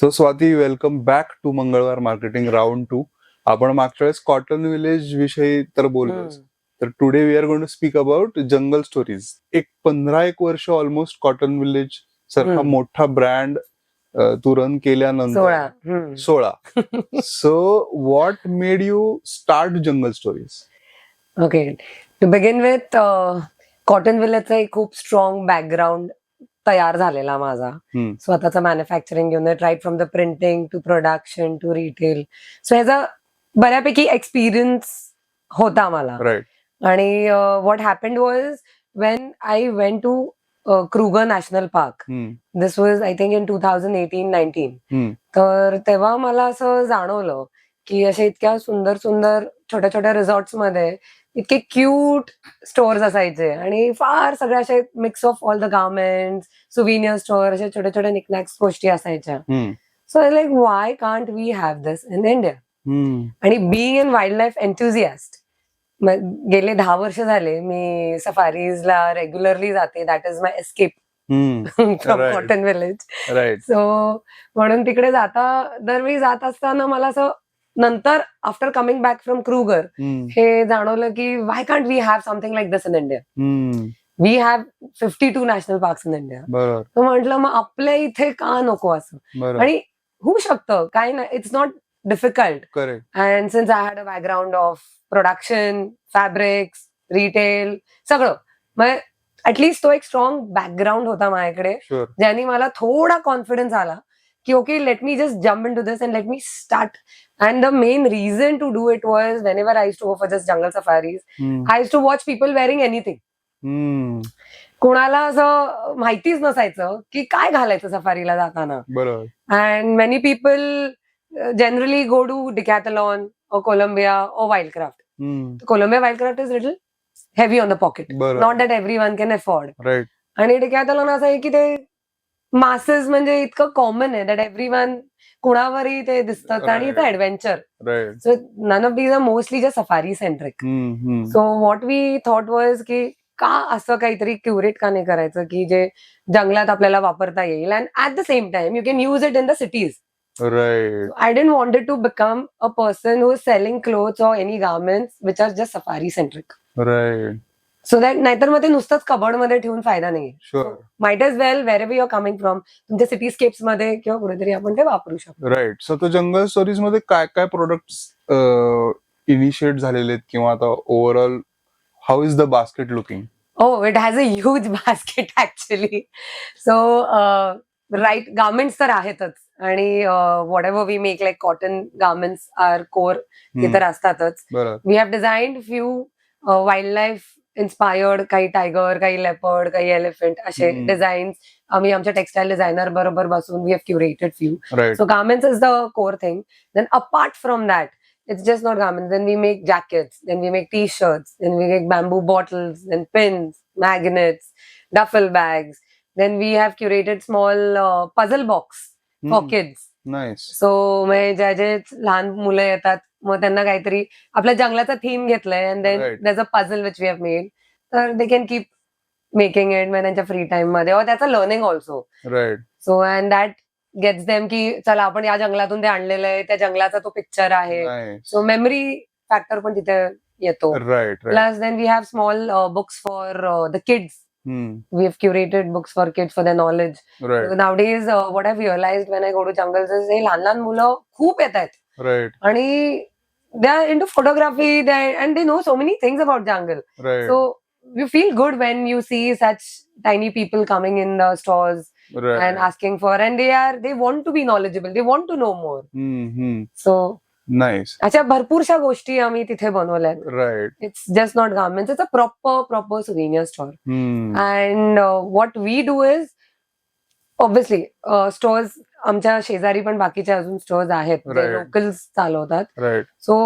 So Swati, welcome back to Mangalwar marketing round 2. आपण मागच्या वेळेस कॉटन विलेज विषयी तर बोललोच. तर today we are going to speak about jungle stories. एक 15 वर्ष ऑलमोस्ट कॉटन विलेज सारखा मोठा ब्रँड तू रन केल्यानंतर 16. So what made you start Jungle Stories? Okay, to begin with Cotton विलेजचा एक खूप स्ट्रॉंग बॅकग्राऊंड तयार झालेला माझा. स्वतःचा manufacturing unit, right from the printing to production to retail. So ह्याचा बऱ्यापैकी एक्सपिरियन्स होता मला. आणि what happened was when I went to Kruger National Park. This was I think in 2018-19. तर तेव्हा मला असं जाणवलं की अशा इतक्या सुंदर सुंदर छोट्या छोट्या रिसॉर्ट्स मध्ये इतके क्यूट स्टोअर्स असायचे आणि फार सगळ्या असे mix of all the garments, souvenir store, अशा छोट्या छोट्या निकनॅक्स गोष्टी असायच्या. So like why can't we have this in India? आणि being in wild life enthusiast, गेले 10 वर्ष झाले मी सफारीजला रेग्युलरली जाते. That is my escape from Cotton Village. So म्हणून तिकडे दरवेळी जात असताना मला असं नंतर after coming back from Kruger हे जाणवलं की why can't we have something like this in India? We have 52 national parks in India. तर म्हटलं मग आपल्या इथे का नको असं? आणि होऊ शकतं, काय नाही, it's not difficult. And since I had a background of production, fabrics, retail, सगळं, मग ऍटलीस्ट तो एक स्ट्रॉंग बॅकग्राऊंड होता माझ्याकडे, ज्याने मला थोडा कॉन्फिडन्स आला की okay, let me just jump into this and let me start. And the main reason to do it was whenever I used to go for just jungle safaris, I used to watch people wearing anything. कोणाला असं माहितीच नसायचं की काय घालायचं सफारीला जाताना. And many people generally go to Decathlon or Columbia or Wildcraft. Columbia Wildcraft is little heavy on the pocket. Not that everyone can afford. आणि Decathlon असं आहे की ते मासेस म्हणजे इतकं कॉमन आहे दॅट एव्हरीवन, कुणावरही ते दिसतं आणि इथं adventure. So none of these are mostly just safari centric. So what we thought was की का असं काहीतरी क्युरेट का नाही करायचं की जे जंगलात आपल्याला वापरता येईल and at the same time you can use it in the cities. I didn't wanted to become a person who is selling clothes or any garments which are just safari centric. So that नाहीतर मग ते नुसतंच cupboard मध्ये ठेवून फायदा नाही. Might as well wherever you are coming from, तुमच्या cityscapes मध्ये किंवा कुठेतरी आपण ते वापरू शकतो. राईट. सो जंगल स्टोरीज मध्ये काय काय प्रोडक्ट्स इनिशिएट झालेले आहेत किंवा आता overall how is the basket looking? Oh, it has a huge basket actually. So, right, garments तर आहेतच आणि whatever we make like cotton garments are core, ते तर असतातच. We have designed few wildlife inspired, काही टायगर, काही leopard, काही elephant असे डिझाईन्स आम्ही आमच्या टेक्सटाईल डिझायनर बरोबर बसून we have curated few. So garments is the core thing. Then apart from that, it's just not garments. Then we make jackets, then we make t-shirts, then we make bamboo bottles, then pins, magnets, duffel bags. Then we have curated small puzzle box for kids. Nice. So जे लहान मुलं येतात मग त्यांना काहीतरी आपल्या जंगलाचा theme घेतलाय and then there's a puzzle which we have made. तर they can keep making it मग त्यांच्या फ्री टाइम मध्ये, और त्याचं learning also. So and that gets them की चला आपण या जंगलातून ते आणलेलं आहे, त्या जंगलाचा तो पिक्चर आहे. सो मेमरी फॅक्टर पण तिथे येतो. Plus then we have small books for the kids. We have curated books for kids for their knowledge. Nowadays, what I've realized when I go to jungles is लहान लहान मुलं खूप येत आहेत आणि they are into photography and they know so many things about jungle. So you feel good when you see such tiny people coming in the stores and asking for, and they want to be knowledgeable, they want to know more. So nice. अच्छा, भरपूरशा गोष्टी आम्ही तिथे बनवल्यात. It's just not garments, it's a proper souvenir store. And what we do is obviously stores आमच्या शेजारी पण बाकीचे अजून stores आहेत जे लोकल्स चालवतात. सो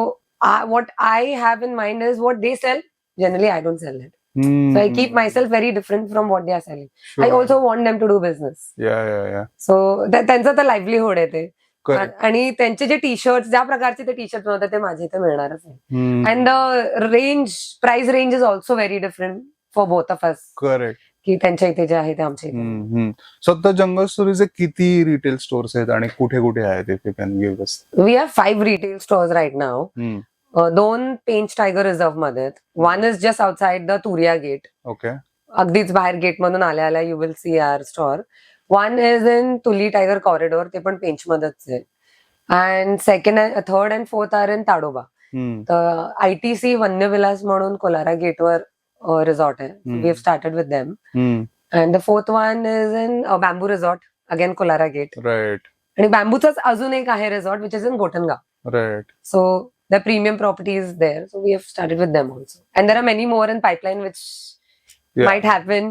what I have in mind is what they sell, generally I don't sell it. So I keep myself very different from what they are selling. I also want them to do business. So त्यांचं तर livelihood आहे ते. आणि त्यांचे जे T shirt, ज्या प्रकारचे ते T shirt बनवतात ते माझे इथे मिळणारच आहे. And the price range is also very different for both of us. की त्यांच्या इथे जे आहे ते आमच्या इथे. सो आता जंगल स्टोरीचे किती रिटेल स्टोर्स आहेत आणि कुठे कुठे आहेत if you can give us? We have 5 retail stores right now. 2 Pench tiger reserve मध्ये आहेत. One is just outside the Turia gate. Okay. अगदीच बाहेर गेट मधून आल्या आल्या you will see our store. One is in Tuli tiger corridor, ते पण पेंच मध्येच आहे. And third and fourth are in Tadoba. तर ITC वन्य विलास म्हणून कोलारा गेटवर रिसॉर्ट आहे. We have started with them. And the fourth one is in bamboo resort, again Kolara gate. Right. आणि बॅम्बूचाच अजून एक आहे resort which is in Gothangaon. Right. So the premium property is there. So we have started with them also. And there are many more in pipeline which might happen.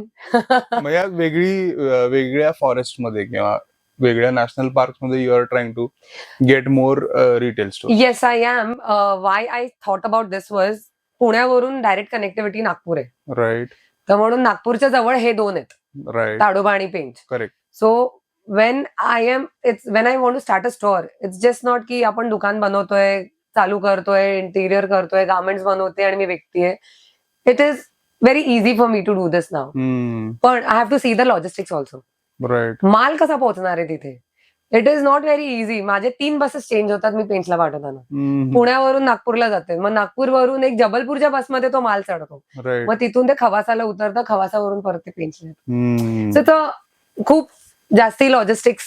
मग या वेगळ्या forest मध्ये किंवा वेगळ्या नॅशनल पार्क मध्ये you are trying to get more retail store? Yes, I am. Why I thought about this was पुण्यावरून direct connectivity Nagpur आहे. Right. तर म्हणून नागपूरच्या जवळ हे 2 आहेत, राईट. ताडोबा आणि Pench. Correct. So when I want to start a store, it's just not की आपण दुकान बनवतोय, चालू करतोय, इंटिरियर करतोय, गार्मेंट्स बनवते आणि मी विकतेय. It is very easy for me to do this now. पण I have to see the logistics also. Right. माल कसा पोहोचणार आहे तिथे? It is not very easy. माझे 3 बसेस चेंज होतात मी पेंचला पाठवताना. पुण्यावरून नागपूरला जाते, मग नागपूरवरून एक जबलपूरच्या बसमध्ये तो माल चढतो, मग तिथून ते खवासाला उतरतं, खवासावरून परत ते पेंचला येतं. तर खूप जास्ती लॉजिस्टिक्स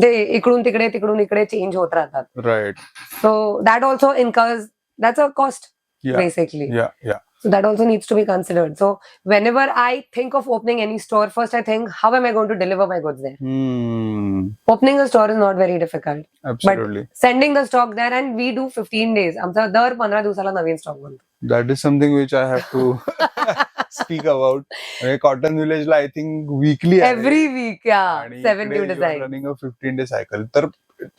ते इकडून इकडे चेंज होत राहतात. Right. So that also incurs, that's a cost basically. So that also needs to be considered. So whenever I think of opening any store, first I think, how am I going to deliver my goods there? Opening a store is not very difficult. Absolutely. But sending the stock there, and we do 15 days. आमचा दर 15 दिवसाला नवीन stock बनतो. That is something which I have to speak about. Cotton Village ला I think weekly every week, yeah, 7 new design. Running a 15-day cycle. तर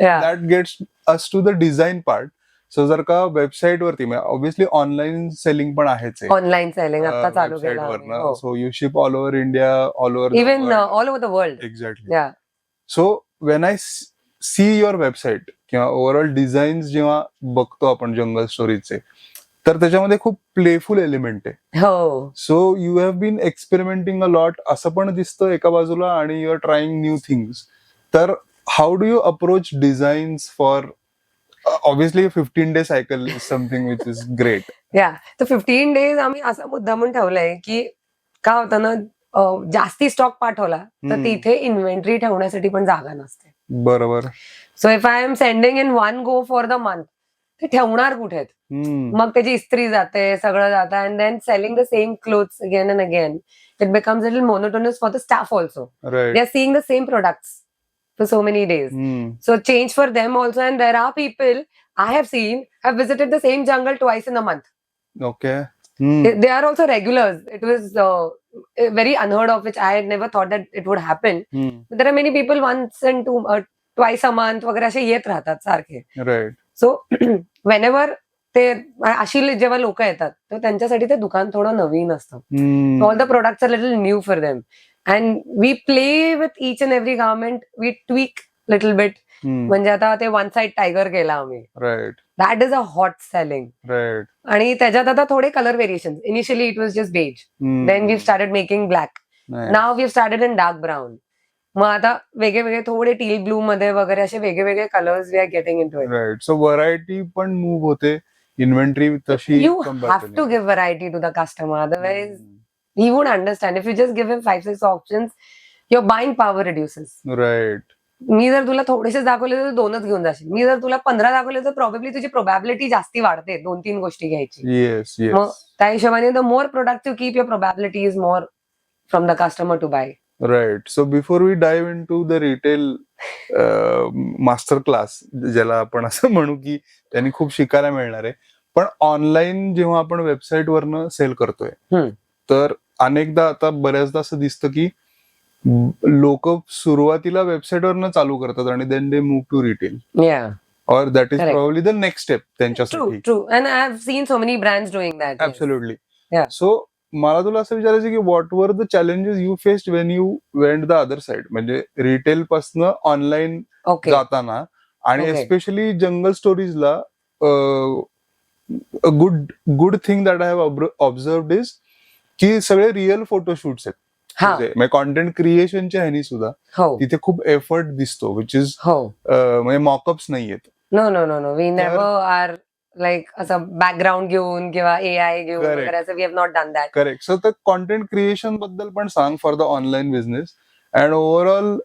that gets us to the design part. सो जर का website वरती obviously online selling पण आहेच आहे. Online selling आता चालू केलं. So you ship all over India, all over even all over the world. Exactly. So when I see your website किंवा ओव्हरऑल डिझाईन्स जेव्हा बघतो आपण जंगल स्टोरीजचे, तर त्याच्यामध्ये खूप प्लेफुल एलिमेंट आहे. हो. So you have been experimenting a lot असं पण दिसतं एका बाजूला, आणि you are trying new things. तर how do you approach designs for obviously a 15-day cycle is something which is great. Yeah, तर 15 days आम्ही असं मुद्दामून ठेवलंय की काय होतं ना, जास्ती स्टॉक पाठवला तर तिथे इन्व्हेंटरी ठेवण्यासाठी पण जागा नसते. बरोबर. So if I am sending in one go for the month, ते ठेवणार कुठे? मग त्याची इस्त्री जाते, सगळं जातं, and then selling the same clothes again and again, it becomes little monotonous for the staff also. They are seeing the same products for so many days. So change for them also. And there are people I have seen have visited the same jungle twice in a month. Okay. They are also regulars. It was very unheard of, which I had never thought that it would happen. But there are many people once and twice a month वगैरे असे येत राहतात सारखे. Right. So whenever ते अशी जेव्हा लोक येतात तर त्यांच्यासाठी ते दुकान थोडं नवीन असतं. All the products are little new for them. And we play with each and every garment. We tweak little bit. म्हणजे आता ते वन साइड टायगर केला आम्ही. Right. That is a hot selling. Right. आणि त्याच्यात आता थोडे colour variation. Initially it was just beige, then we started making black, now we started in dark brown. मग आता वेगळे थोडे टील ब्लू मध्ये वगैरे असे वेगळे colours we are getting into it. Right. So variety पण मूव्ह होते, इन्व्हेंटरी तशी. You have to give variety to the customer, otherwise he won't understand. If you just give him 5-6 options, your buying power reduces. Right. मी जर तुला थोडेसे दाखवले तर 2च घेऊन जाशील. मी जर तुला 15 दाखवले तर प्रॉबेबली तुझी प्रोबॅबिलिटी जास्ती वाढते 2-3 गोष्टी घ्यायची. Yes, yes. मग त्या हिशोबाने the more product you keep, your probability is more from the customer to buy. Right. So before we dive into the retail master class, ज्याला आपण असं म्हणू की त्यांनी खूप शिकायला मिळणार आहे, पण ऑनलाईन जेव्हा आपण वेबसाईट वरनं सेल करतोय, तर अनेकदा आता बऱ्याचदा असं दिसतं की लोक सुरुवातीला वेबसाईटवरनं चालू करतात आणि then they move to retail. और that is probably the next step त्यांच्यासाठी. True. And I have seen so many brands doing that. Absolutely. So मला तुला असं विचारायचं की what were the challenges you faced when you went the other side, म्हणजे retail पासनं online जाताना, आणि एस्पेशली जंगल स्टोरीजला good thing that I have observed is की सगळे रिअल फोटोशूट्स आहेत. हा म्हणजे कॉन्टेंट क्रिएशनच्या ह्यानी सुद्धा हो तिथे खूप एफर्ट दिसतो विच इज हो म्हणजे मॉकअप्स नाहीयेत. No no no no we never are like असं बॅकग्राऊंड घेऊन किंवा AI घेऊन Correct. वगैरे असं we have not done that. Correct. So तर कॉन्टेंट क्रिएशन बद्दल पण सांग for the online business and overall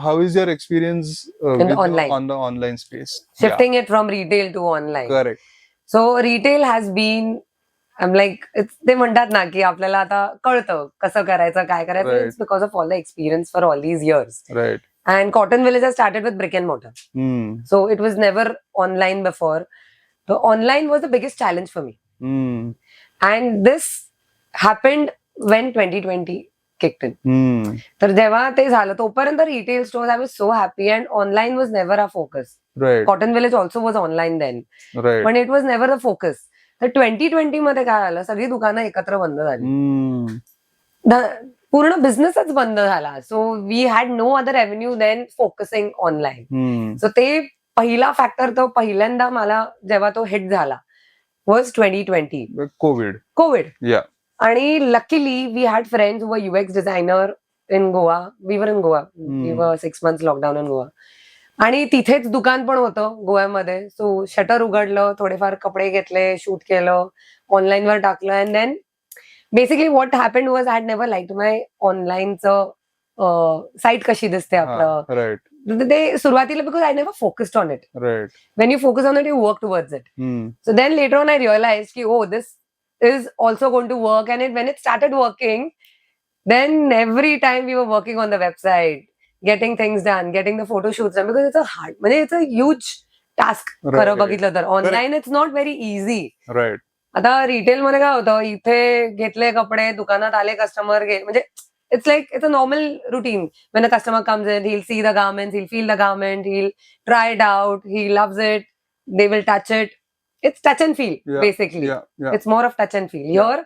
how is your experience online. On the online space? Shifting it from retail to online. Correct. So retail has been I'm like ते म्हणतात ना की आपल्याला आता कळतं कसं करायचं काय करायचं. Right. It's because of all the experience for all these years. Right. And Cotton Village has started with brick and mortar. So it was never online before. So online was the biggest challenge for me. And this happened when 2020 kicked in. तर जेव्हा ते झालं तोपर्यंत retail stores I was so happy and online was never a focus. Right. Cotton Village also was online then right. पण it was never the focus. तर 2020 मध्ये काय झालं सगळी दुकानं एकत्र बंद झाली. पूर्ण बिझनेसच बंद झाला. So we had no other revenue than focusing online. So ते पहिला फॅक्टर तो पहिल्यांदा मला जेव्हा तो हिट झाला वॉज 2020 कोविड. या. आणि luckily we had friends were UX designer in Goa. We were in Goa. We were 6 months lockdown in Goa. आणि तिथेच दुकान पण होतं गोव्यामध्ये. सो शटर उघडलं, थोडेफार कपडे घेतले, शूट केलं, ऑनलाईन वर टाकलं and then basically what happened was I had never like my ऑनलाईनचं साईट कशी दिसते आपलं. राईट. ते सुरुवातीला because I never focused on it. Right. When you focus on it you work towards it. So then later on I realise की oh this is also going to work and when it started working then every time we were working on the website getting things done, getting the photo shoots done because it's a hard म्हणजे it's a huge task. खरं बघितलं तर online it's not very easy. Right. आता retail मध्ये काय होतं इथे घेतले कपडे दुकानात आले कस्टमर म्हणजे it's like it's a normal routine. When a customer comes in, he'll see the garments, he'll feel the garment, he'll try it out, he loves it, they will touch it. It's touch and feel, basically. It's more of touch and feel. Here,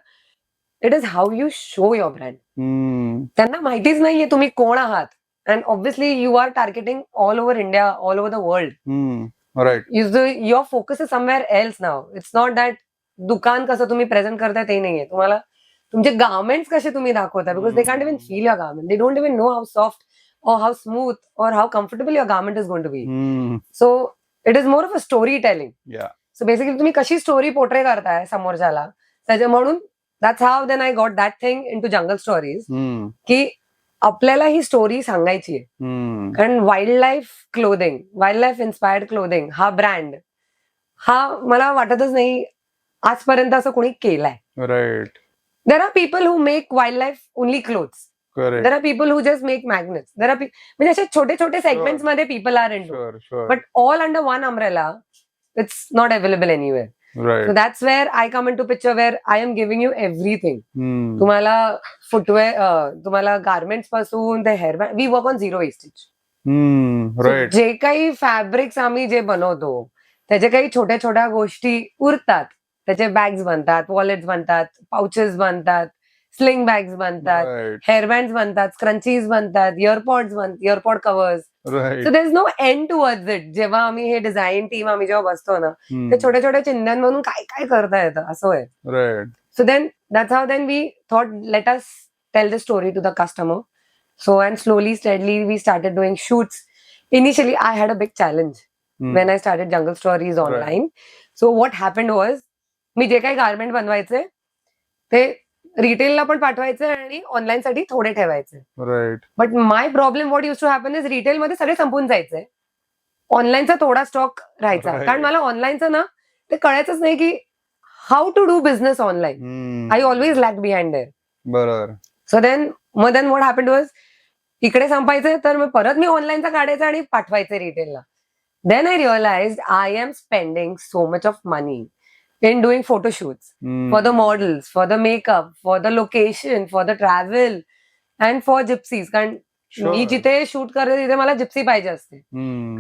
it is how you show your brand. त्यांना माहितीच नाहीये तुम्ही कोण आहात. And obviously, you are targeting all over India, all over the world. Right. Your focus is somewhere else now. It's not that दुकान कसं तुम्ही present करताय ते नाहीये. तुम्हाला तुमचे गार्मेंट्स कसे तुम्ही दाखवताय because they can't even feel your garment. They don't even know how soft or how smooth or how comfortable your garment is going to be. So it is more of a storytelling. Yeah. So basically तुम्ही कशी story portray करताय समोरच्याला त्याच्या म्हणून that's how then I got that thing into jungle stories की आपल्याला ही story सांगायची आहे. कारण wildlife clothing, wildlife inspired clothing हा ब्रँड हा मला वाटतच नाही आजपर्यंत असं कोणी केलाय. Right. There are people who make wildlife only clothes. There are people who just make magnets. There are म्हणजे असे छोटे छोटे सेगमेंट्स मध्ये people are in to but all under one umbrella it's not available anywhere. Right. So that's where I come into picture where I am giving you everything. तुम्हाला footwear, तुम्हाला garments पासून ते hair band, we work on zero wastage. Right. जे काही fabrics आम्ही जे बनवतो त्याच्या काही छोट्या छोट्या गोष्टी उरतात. त्याचे बॅग्स बनतात, वॉलेट्स बनतात, पाउचेस बनतात, स्लिंग बॅग्स बनतात, हेअर बँड्स बनतात, स्क्रंचीज बनतात, earpod covers. So there is no end towards it. जेव्हा आम्ही हे डिझाईन टीम आम्ही जेव्हा बसतो ना ते छोट्या छोट्या चिन्हांमधून काय काय करता येतं असं आहे. So then that's how then we thought let us tell the story to the customer. So and slowly steadily we started doing shoots. Initially I had a big challenge when I started Jungle Stories online. So what happened was मी जे काही garment बनवायचे ते रिटेलला पण पाठवायचे आणि online साठी थोडे ठेवायचे. Right. But my problem what use to happen is रिटेलमध्ये सगळे संपून जायचे, ऑनलाईनचा थोडा स्टॉक राहायचा. कारण मला ऑनलाईनचं ना ते कळायचंच नाही की how to do business online. I always lag behind there. बरोबर. So then what happened was इकडे संपायचे तर मग परत मी ऑनलाईनचा काढायचा आणि पाठवायचे रिटेलला. Then I realise I am spending so much of money in doing photo shoots for the models, for the makeup, for the location, for the travel and for gypsies. कारण मी जिथे शूट करते तिथे मला जिप्सी पाहिजे असते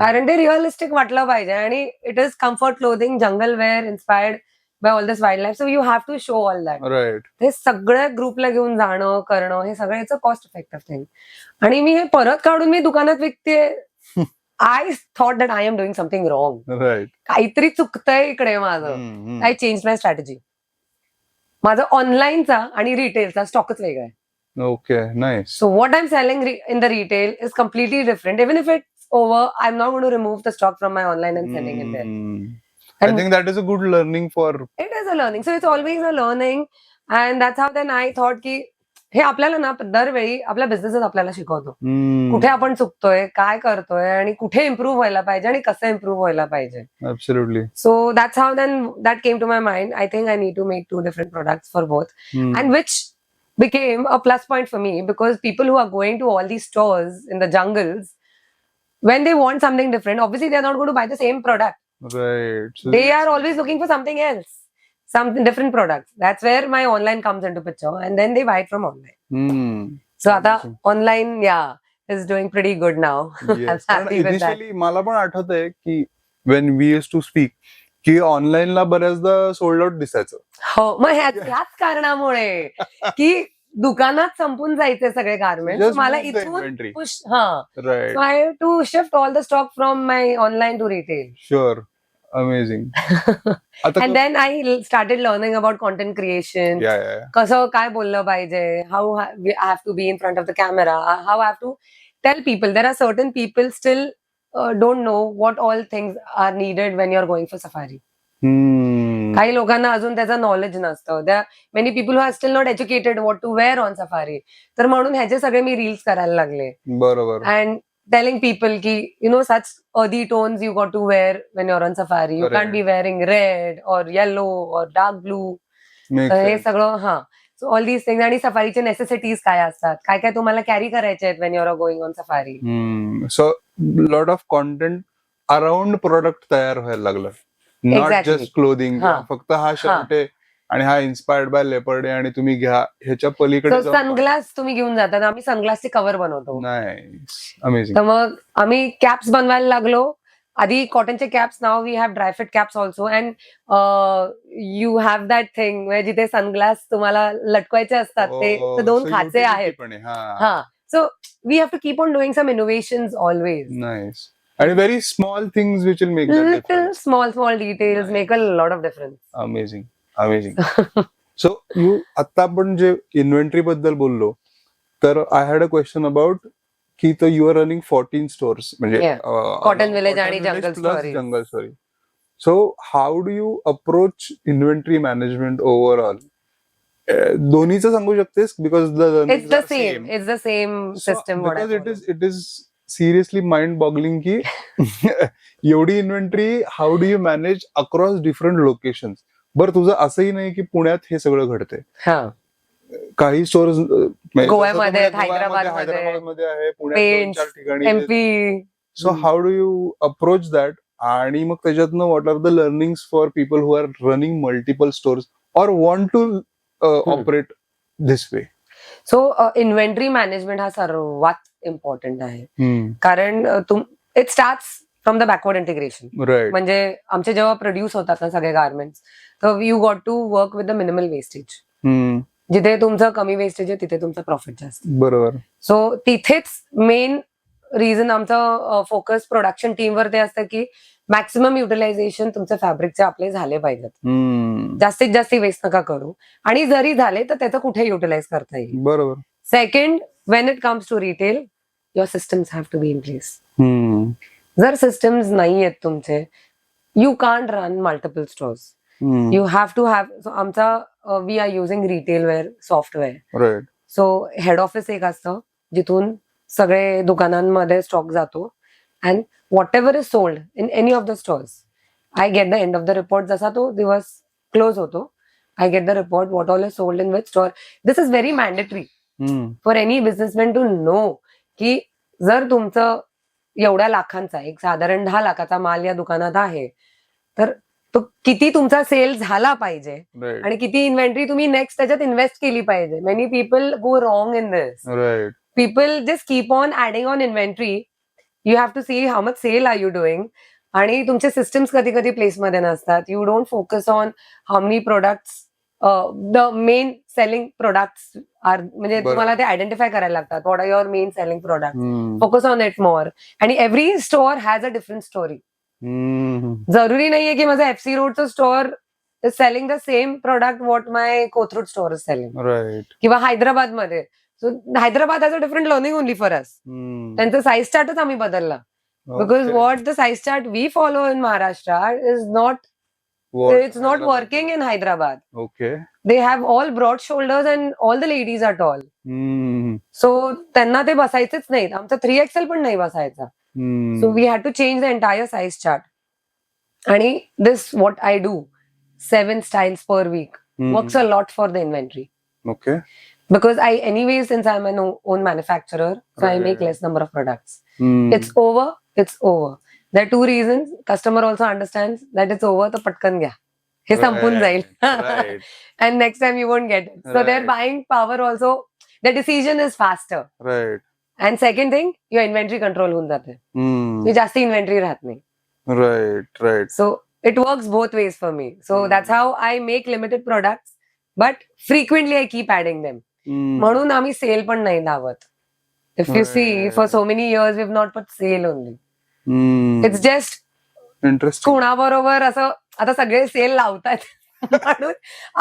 कारण ते realistic वाटलं पाहिजे आणि it is comfort clothing, jungle wear inspired by all this wildlife. So you have to show all that. हे सगळ्या ग्रुपला घेऊन जाणं करणं हे सगळ्याचं कॉस्ट इफेक्टिव्ह थिंग. आणि मी हे परत काढून मी दुकानात विकते. I thought that I am doing something wrong. Right. काहीतरी चुकतंय इकडे माझं. I change my strategy. माझं ऑनलाईनचा आणि रिटेलचा स्टॉकच वेगळा आहे. Okay, nice. So what I'm selling in the retail is completely different. Even if it's over, I'm not going to remove the stock from my online and selling it there. I And think that is a good learning for. it is a learning. So it's always a learning. And that's how then I thought की हे आपल्याला ना दरवेळी आपला बिझनेसच आपल्याला शिकवतो. कुठे आपण चुकतोय, काय करतोय आणि कुठे इम्प्रूव्ह व्हायला पाहिजे आणि कसं इम्प्रूव्ह व्हायला पाहिजे. Absolutely. So that's how then that came to my mind. I think I need to make 2 different products for both. And which became a plus point for me because people who are going to all these stores in the jungles, when they want something different, obviously they're not going to buy the same product. Right. So They are always looking for something else, some different products. That's where my online comes into picture, and then they buy it from online. So आता online, yeah, is doing pretty good now. I'm happy with that. Initially मला पण आठवतंय की when we used to speak की ऑनलाईनला बऱ्याचदा sold out दिसायचं. हो, मग ह्याच कारणामुळे की दुकानात संपून जायचे सगळे गार्मेंट्स. Just मला move the इथून inventory. push, हा. Right. So I have to shift all the stock from my online to retail. Sure. Amazing. आता And then I started learning about content creation. yeah. कसं काय बोललं पाहिजे, how I have to be in front of the camera, how I have to tell people. There are certain people still don't know what all things are needed when you're going for safari. काही लोकांना अजून त्याचं knowledge नसतं. There are many people who are still not educated what to wear on safari. तर म्हणून ह्याचे सगळे मी reels करायला लागले. बरोबर. And telling people ki such earthy tones you got to wear when you're on safari. You can't be wearing red or yellow or dark blue. हे सगळं हा. So all these things आणि सफारीचे नेसेसिटीज काय असतात, काय काय तुम्हाला कॅरी करायचे आहेत when you're going on safari. So lot of content around product तयार व्हायला लागलं. Not just clothing. फक्त हा शर्ट आहे आणि हा इन्स्पायर्ड बाय लेपर्ड आहे आणि तुम्ही घ्या ह्याच्या पलीकडे. सनग्लास तुम्ही घेऊन जातात. आम्ही सनग्लासचे कव्हर बनवतो. अमेझिंग. तर मग आम्ही कॅप्स बनवायला लागलो. आधी कॉटनचे caps, now we have dri fit caps also. And you have that thing जिथे सनग्लास तुम्हाला लटकवायचे असतात ते 2 खाचे आहेत. हा. So we have to keep on doing some innovations always. Nice. And very small things which will make that difference. Small details make a lot of difference. Amazing. So आता आपण जे इन्व्हेंटरी बद्दल बोललो, तर I had a question about की तो you are running 14 stores म्हणजे Cotton Village आणि Jungle Story. So how do you approach inventory management overall? दोन्हीचं सांगू शकतेस? Because it's the same system. It is seriously mind boggling की एवढी inventory how do you manage across different locations? बरं, तुझं असंही नाही की पुण्यात हे सगळं घडतंय. काही स्टोर्स गोव्यामध्ये, हैदराबादमध्ये आहे, पुण्यात 2-4 ठिकाणी. MP. So how do you approach that? आणि मग त्याच्यातनं what are the learnings for people who are running multiple stores or want to operate this way? So inventory management हा सर्वात इम्पॉर्टंट आहे. कारण it starts from the backward integration. म्हणजे आमचे जेव्हा प्रोड्यूस होतात ना सगळे गार्मेंट्स, तर you got to work with the minimal wastage. जिथे तुमचं कमी वेस्टेज आहे तिथे तुमचं प्रॉफिट जास्त. बरोबर. सो तिथेच मेन रिझन आमचं फोकस प्रोडक्शन टीमवर ते असतं की मॅक्सिमम युटिलायझेशन तुमच्या फॅब्रिकचे आपले झाले पाहिजेत. जास्तीत जास्त वेस्ट नका करू. आणि जरी झाले तर त्याचं कुठे युटिलाइज करता येईल. बरोबर. Second, when it comes to retail, your systems have to be in place. जर सिस्टम्स नाही आहेत तुमचे, you can't run multiple stores. You have to have. आमचा we are using Retailware software. So head office एक असतं जिथून सगळे दुकानांमध्ये स्टॉक जातो. And whatever is sold in any of the stores, I get the end of the report. जसा तो दिवस क्लोज होतो, I get the report what all is sold in which store. This is very mandatory for any businessman to know की जर तुमचं एवढ्या लाखांचा, एक साधारण 10 लाखाचा माल या दुकानात आहे, तर तो किती तुमचा सेल झाला पाहिजे आणि किती इन्व्हेंटरी तुम्ही नेक्स्ट त्याच्यात इन्व्हेस्ट केली पाहिजे. Many people go wrong in this. People just keep on adding on inventory. You have to see how much sale are you doing. आणि तुमचे सिस्टम्स कधी कधी प्लेसमध्ये नसतात. You don't focus on how many products the main selling products are. म्हणजे तुम्हाला ते identify करायला लागतात. What are your main selling product. Focus on it more. आणि every store has a different story. जरुरी नाहीये की माझं एफसी रोडचं store is selling the same product what my Kothrud store is selling. किंवा हैदराबादमध्ये so Hyderabad has a different learning only for us. त्यांचं size चार्टच आम्ही बदलला. Because what the size chart we follow in Maharashtra is it's not working in Hyderabad. Okay. They have all broad shoulders and all the ladies are tall. So त्यांना ते बसायचेच नाहीत. आमचा 3XL पण नाही बसायचा. So we had to change the entire size chart. आणि this what I do, 7 styles per week, works a lot for the inventory. Okay. Because anyways, since I'm an own manufacturer, so I make less number of products. It's over. There are 2 reasons. Customer also understands that it's over, so patkan gya. हे संपून जाईल. And next time you won't get it. So their buying power also, the decision is faster. Right. And second thing, your inventory control होऊन जाते. जास्ती inventory राहत नाही. Right. So it works both ways for me. So that's how I make limited products, but frequently I keep adding them. म्हणून आम्ही cell पण नाही लावत. If you see, for so many years we've not put sale only. It's just Interesting. कोणाबरोबर असं आता सगळे cell लावतात म्हणून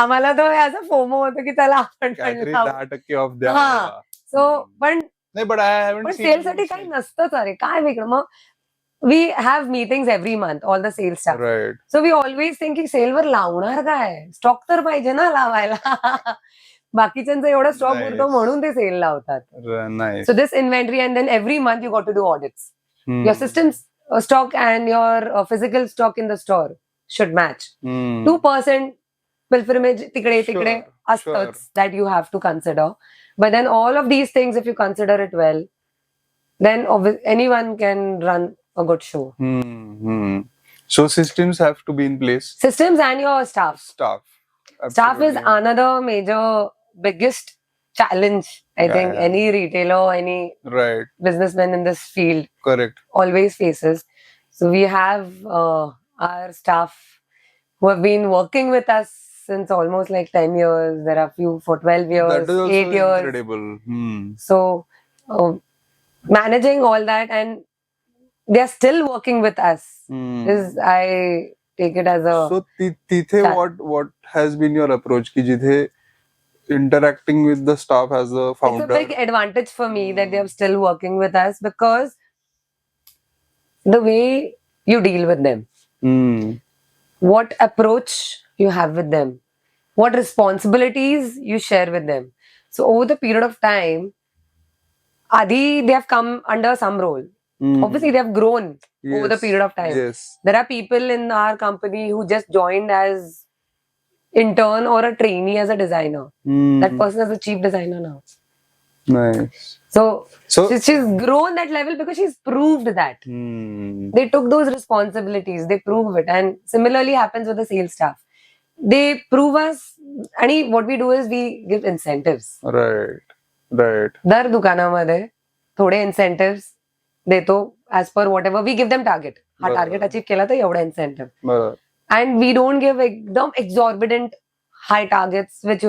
आम्हाला तो असं फोमो होतो की चला आपण पण काहीतरी लावू. 10% ऑफ द्या. हा. So पण नाही, but I haven't seen सेलसाठी काही नसतंच. अरे काय वेगळं. मग we have meetings every month, all the sales staff. Right. So we always think की सेलवर लावणार काय, स्टॉक तर पाहिजे ना लावायला. बाकीच्यांचं एवढा स्टॉक उरतो म्हणून ते सेल लावतात. Nice. So this inventory, and then every month you got to do audits. Your systems stock and your physical stock in the store should match. 2% pilgrimage tikde astats that you have to consider. But then all of these things, if you consider it well, then anyone can run a good show. So systems have to be in place. Systems and your staff. Staff Is another major, biggest challenge, I think, any retailer, any businessman in this field correct always faces. So we have our staff who have been working with us since almost like 10 years. There are few for 12 years, that is also 8 years. Incredible. So managing all that, and they are still working with us. Is I take it as a so tithe what has been your approach ki jithe interacting with the staff as a founder? It's a big advantage for me that they are still working with us, because the way you deal with them, what approach you have with them, what responsibilities you share with them. So over the period of time, Adi, they have come under some role. Obviously, they have grown over the period of time. Yes. There are people in our company who just joined as intern or a trainee as a designer. That person is a chief designer now. Nice. So she's grown that level because she's proved that. They took those responsibilities, they prove it. And similarly happens with the sales staff. They prove us, and what we do is we give incentives. Right. दर दुकानामध्ये थोडे incentives देतो as per whatever we give them target. हा target achieve केला तर एवढा incentive. And we don't give एकदम exorbitant high targets, which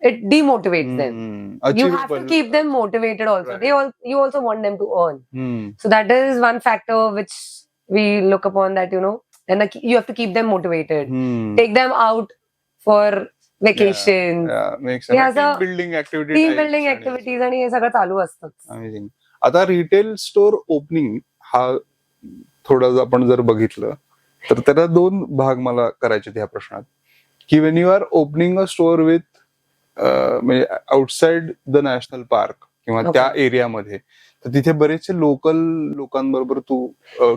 it demotivates them. You have to keep them motivated also. Right. You also want them to earn. So that is one factor which we look upon, that and you have to keep them motivated. Take them out for vacations. Makes sense. Team building activities आणि हे सगळं चालू असतं. Amazing. आता retail store opening हा थोडा आपण जर बघितलं तर त्याला 2 भाग मला करायचे ह्या प्रश्नात, की when you are opening a store with म्हणजे आउटसाइड द नॅशनल पार्क किंवा त्या एरियामध्ये, तर तिथे बरेचसे लोकल लोकांबरोबर तू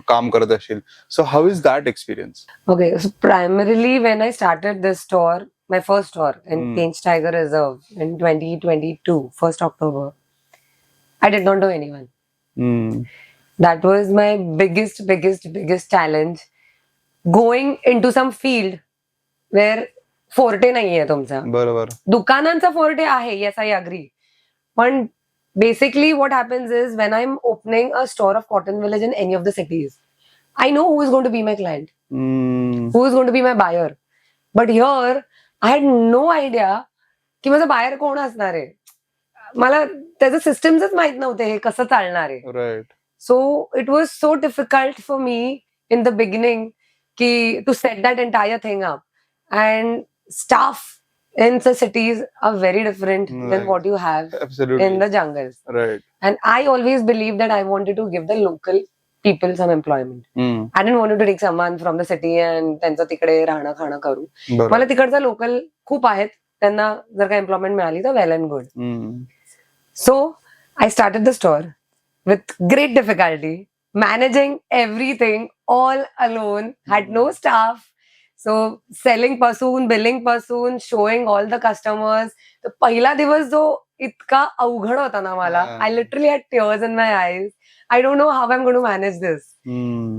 काम करत असशील. So how is that experience? Okay, so primarily when I started this store, my first store in Paints Tiger Reserve in 2022, 1st October, I did not know anyone. That was my biggest challenge. Going into some field where forte नाहीये तुमचा. बरोबर. दुकानांचा forte आहे, yes I agree. पण basically what happens is when I am opening a store of Cotton Village in any of the cities, I know who is going to be my client, who is going to be my buyer. But here I had no idea की माझा buyer कोण असणार आहे. मला त्याचं सिस्टम्सच माहित नव्हते, हे कसं चालणार आहे. Right. So it was so difficult for me in the beginning की to set that entire thing up. And staff in the cities are very different than Right. what you have Absolutely. in the jungles. Right. And I always believed that I wanted to give the local people some employment. I didn't want to take someone from the city and त्यांचं तिकडे राहणं खाणं करू. मला बरोबर. तिकडचा local खूप आहेत, त्यांना जर का एम्प्लॉयमेंट मिळाली तर well and good. So I started the store with great difficulty, managing everything all alone, had no staff. So selling पासून, billing पासून, showing all the customers. तर पहिला दिवस जो इतका अवघड होता ना मला, I literally had tears in my eyes. I don't know how I'm going to manage this.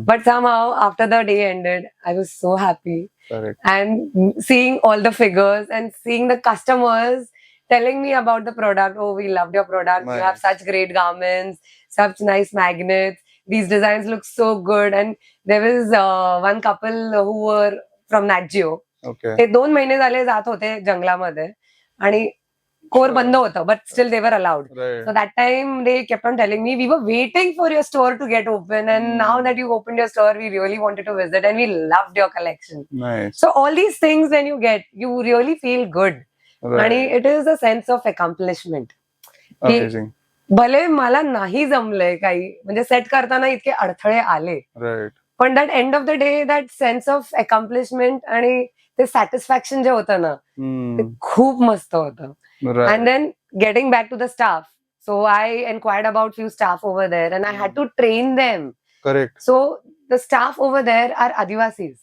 But somehow after the day ended, I was so happy. Correct. And seeing all the figures and seeing the customers telling me about the product. Oh, we loved your product. You have Nice. such great garments, such nice magnets. These designs look so good. And there was one couple who were from Nat Geo. Okay. ते 2 महिने झाले जात होते जंगलामध्ये आणि core Sure. बंद होतं, but still they were allowed. Right. So that time they kept on telling me, we were waiting for your store to get open, and now that you opened your store, we really wanted to visit and we loved your collection. Nice. So all these things when you get, you really feel good. आणि Right. It is a sense of accomplishment. Amazing. भले मला नाही जमलंय काही, म्हणजे set करताना इतके अडथळे आले, Right. पण that and of the day that sense of accomplishment आणि ते सॅटिस्फॅक्शन जे होतं ना, ते खूप मस्त होतं. Right. And then getting back to the staff. So I inquired about few staff over there and I had to train them. Correct. So the staff over there are Adivasis.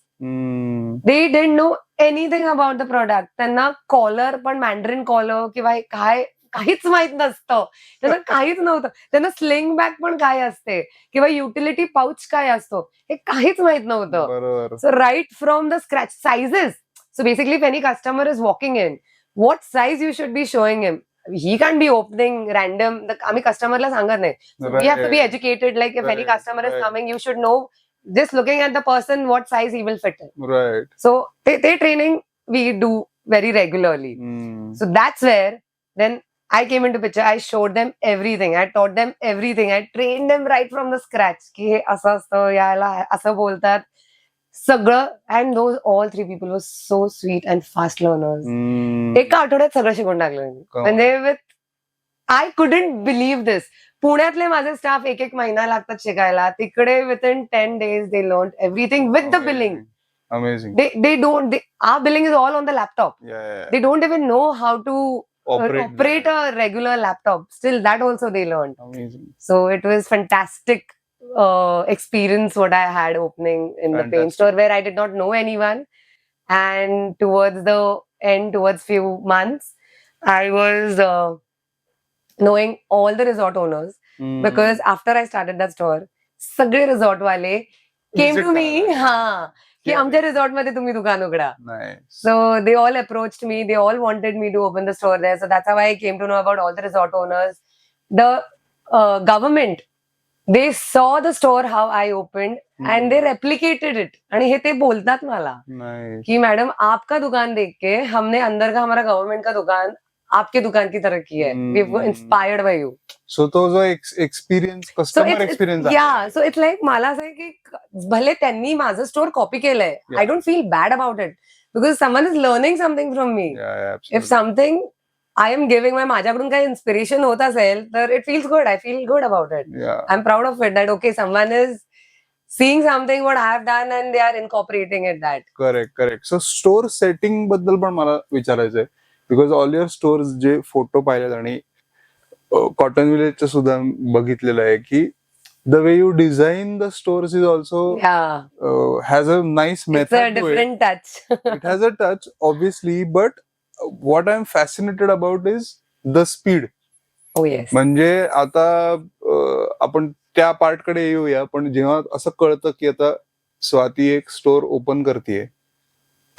They didn't know anything about the product. त्यांना collar पण मॅन्ड्रिन collar किंवा हे काय काहीच माहित नसतं. त्यांना काहीच नव्हतं. त्यांना स्लिंग बॅग पण काय असते किंवा युटिलिटी पाउच काय असतो हे काहीच माहित नव्हतं. बरोबर. So right from the scratch sizes. So basically if any customer is walking in, what size you should be showing him. He can't be opening random. आम्ही कस्टमरला सांगत नाही. So we have to be educated. Like if any Right. customer is Right. coming, you should know just looking at the person what size he will fit in. Right. So they training we do very regularly. So that's where then I came into picture. I showed them everything. I taught them everything. I trained them right from the scratch. की हे असं असतं, याला असं बोलतात. सगळं. And those all 3 people were so sweet and fast learners. एका आठवड्यात सगळं शिकून टाकलं मी. म्हणजे with I couldn't believe this. पुण्यातले माझे स्टाफ एक महिना लागतात शिकायला. तिकडे within 10 days they learned everything with the billing. Amazing. They don't. Our billing is all on the laptop. Yeah. They don't even know how to Operate a regular laptop. Still, that also they learned. Amazing. So it was fantastic experience what I had opening in the paint Fantastic. store where I did not know anyone. And towards the end, towards few months, I was knowing all the resort owners because after I started that store, सगळे resort वाले came Visit to me. करायला. हाँ, की आमच्या resort मध्ये तुम्ही दुकान उघडा. Nice. So they all approached me. They all wanted me to open the store there. So that's how I came to know about all the resort owners. The government, they saw the store how I opened and they replicated it. आणि हे ते बोलतात मला Nice. कि madam आपका दुकान देख के हमने अंदर का हमारा गवर्नमेंट का दुकान आपके दुकान की तरह की है. We were inspired by you. So तो जो experience, So customer experience आहे. yeah, so it's like मला असं आहे की भले त्यांनी माझं स्टोर कॉपी केलंय, Yeah. I don't feel bad about it because someone is learning something from me. Yeah, absolutely. If something I am giving माझ्याकडून काही इन्स्पिरेशन होत असेल तर it feels good. I feel good about it. Yeah. I'm proud of it that okay, someone is seeing something what I have done and they are incorporating it that. Correct. So store setting बद्दल पण मला विचारायचंय because all your stores जे photo पाहिलेत आणि Cotton विलेजचं सुद्धा बघितलेलं आहे की the way you design the stores is also Yeah, has a nice it's a method different touch. It has a touch obviously but what I am fascinated about is the speed. Oh yes. म्हणजे आता आपण त्या part कडे येऊया पण जेव्हा असं कळतं की आता स्वाती एक स्टोर ओपन करतेय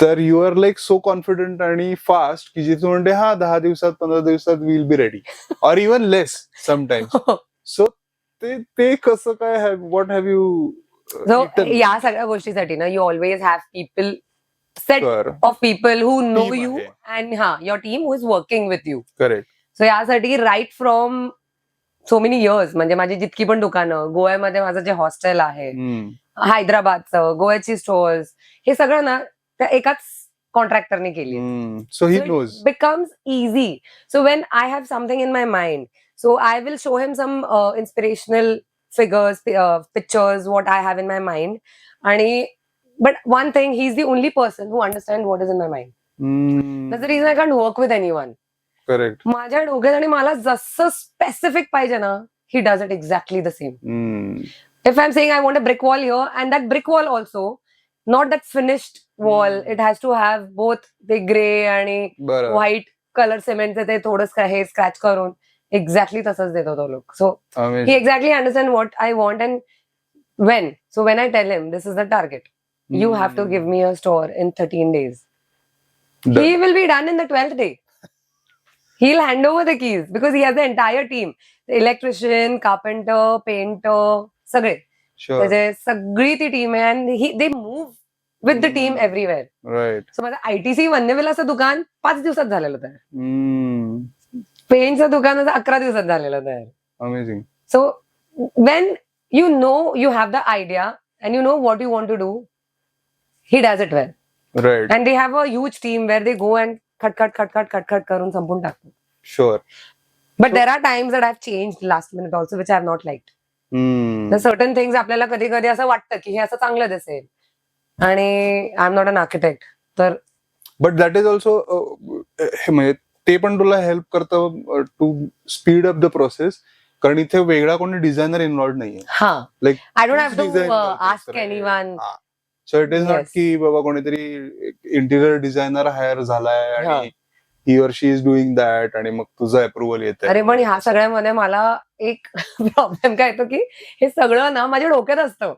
तर you are like so confident आणि फास्ट की जिथे म्हणते हा 10 दिवसात 15 दिवसात will be ready or even less sometimes. So ते कसं काय व्हॉट हॅव यू So या सगळ्या गोष्टीसाठी ना you always have people set of people who know Team you आहे. and your team who is working with you. Correct. So यासाठी right from so many years म्हणजे माझी जितकी पण दुकानं गोव्यामध्ये माझं जे हॉस्टेल आहे, हैदराबादचं, गोव्याची स्टोअर्स, हे सगळं ना त्या एकाच कॉन्ट्रॅक्टरने केली. So he knows. Becomes easy. So when I have something in my mind, so I will show him some inspirational figures, pictures, what I have in my mind. But one thing, he's the only person who understands what is in my mind. That's the reason I can't work with anyone. Correct. माझ्या डोक्यात आणि मला जसं specific पाहिजे ना, he does it exactly the same. If I'm saying I want a brick wall here, and that brick wall also, not that finished wall, it has to have both the gray आणि बरोबर. White colour सिमेंटचे ते थोडं हे scratch करून exactly तसंच देतो तो लोक. सो he exactly understand what I want and when. So when I tell him this is the target, you have to give me a store in 13 days. Done. He will be done in the 12th day. He'll hand over the keys because he has the entire team. The electrician, carpenter, painter, सगळे. Sure. त्याचे सगळी ती team आहे and they move with the team everywhere. Right. So माझं ITC वन्यविलाचं दुकान 5 दिवसात झालेलं तयार. पेंटचं दुकान 11 दिवसात झालेलं तयार. Amazing. So when you know you have the idea and you know what you want to do, he does it well. Right. And they have a huge team where they go and cut करून संपून टाकतात. Sure. But there are times that I've changed last minute also, which I have not liked. Hmm. The certain things आपल्याला कधी कधी असं वाटतं की हे असं चांगलं दिसेल आणि I am not an architect तर बट दॅट इज ऑल्सो म्हणजे ते पण तुला हेल्प करतं to speed up the process, कारण इथे वेगळा कोणी डिझायनर इन्व्हॉल्व नाहीये. हा like I don't have to ask anyone. So it is not Yes. की बाबा कोणीतरी इंटिरियर डिझायनर हायर झालाय आणि he or she is doing that आणि मग तुझं अप्रुव्हल येत. अरे पण ह्या सगळ्यामध्ये मला एक प्रॉब्लेम काय येतो की हे सगळं ना माझ्या डोक्यात असतं.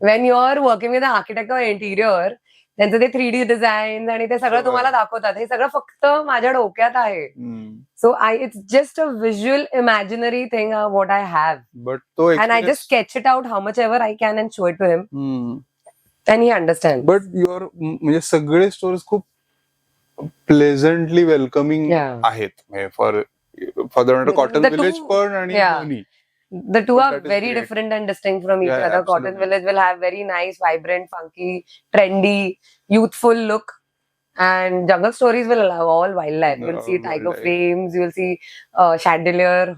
When you are working with architect or interior, त्यांचं ते 3D डिझाईन आणि ते सगळं तुम्हाला दाखवतात, हे सगळं फक्त माझ्या डोक्यात आहे. So it's just a visual imaginary thing what I have, but तो and I just sketch it out how much ever I can and show it to him and he understand. But your म्हणजे सगळे stores खूप pleasantly welcoming Yeah. आहेत for Cotton The two- Village पण आणि Yeah. दोन्ही. The two are That is very great. different and distinct from each Yeah, other. absolutely. Cotton Village will have very nice, vibrant, funky, trendy, youthful look. And Jungle Stories will allow all wildlife. You'll see tiger Wildlife. frames, you'll see chandelier.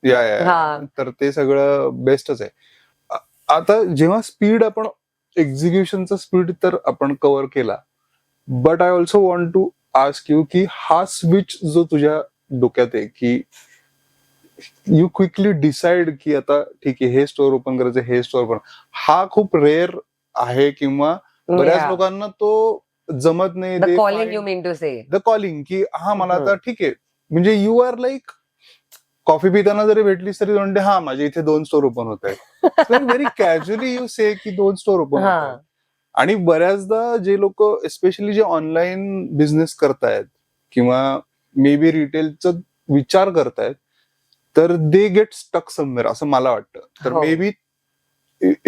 या हा. तर ते सगळं बेस्टच आहे. आता जेव्हा speed आपण एक्झिक्युशनचा speed तर आपण कव्हर केला, but I also want to ask you की हा स्विच जो तुझ्या डोक्यात आहे की यू क्विकली डिसाइड की आता ठीक आहे हे स्टोअर ओपन करायचं, हे स्टोअर ओपन, हा खूप रेअर आहे किंवा बऱ्याच Yeah. लोकांना तो जमत नाही. The calling you mean to say. The calling की हा मला आता ठीक आहे, म्हणजे यू आर लाईक कॉफी पिताना जरी भेटलीस तरी म्हणते हा माझ्या इथे 2 स्टोर ओपन होत आहेत. व्हेरी कॅज्युअली यू से की 2 स्टोर ओपन होत आहेत. आणि बऱ्याचदा जे लोक एस्पेशली जे ऑनलाईन बिझनेस करतायत किंवा मे बी रिटेलचा विचार करतायत, तर दे गेट स्टक समवेअर असं मला वाटतं. तर हो. Maybe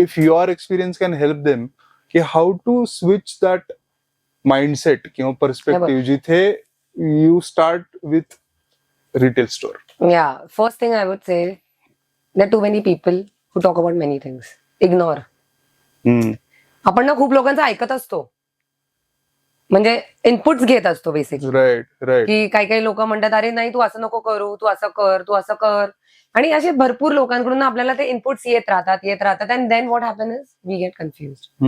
if your experience can help them की how to switch that mindset किंवा पर्स्पेक्टिव्ह जिथे you start with retail store. Yeah. First thing I would say, there are too many people who talk about many things. Ignore. आपण ना खूप लोकांचं ऐकत असतो, म्हणजे इनपुट्स घेत असतो बेसिकली. Right right. की काही काही लोक म्हणतात अरे नाही तू असं नको करू, तू असं कर, तू असं कर, आणि असे भरपूर लोकांकडून ना आपल्याला ते इनपुट्स येत राहतात and then what happen is we get confused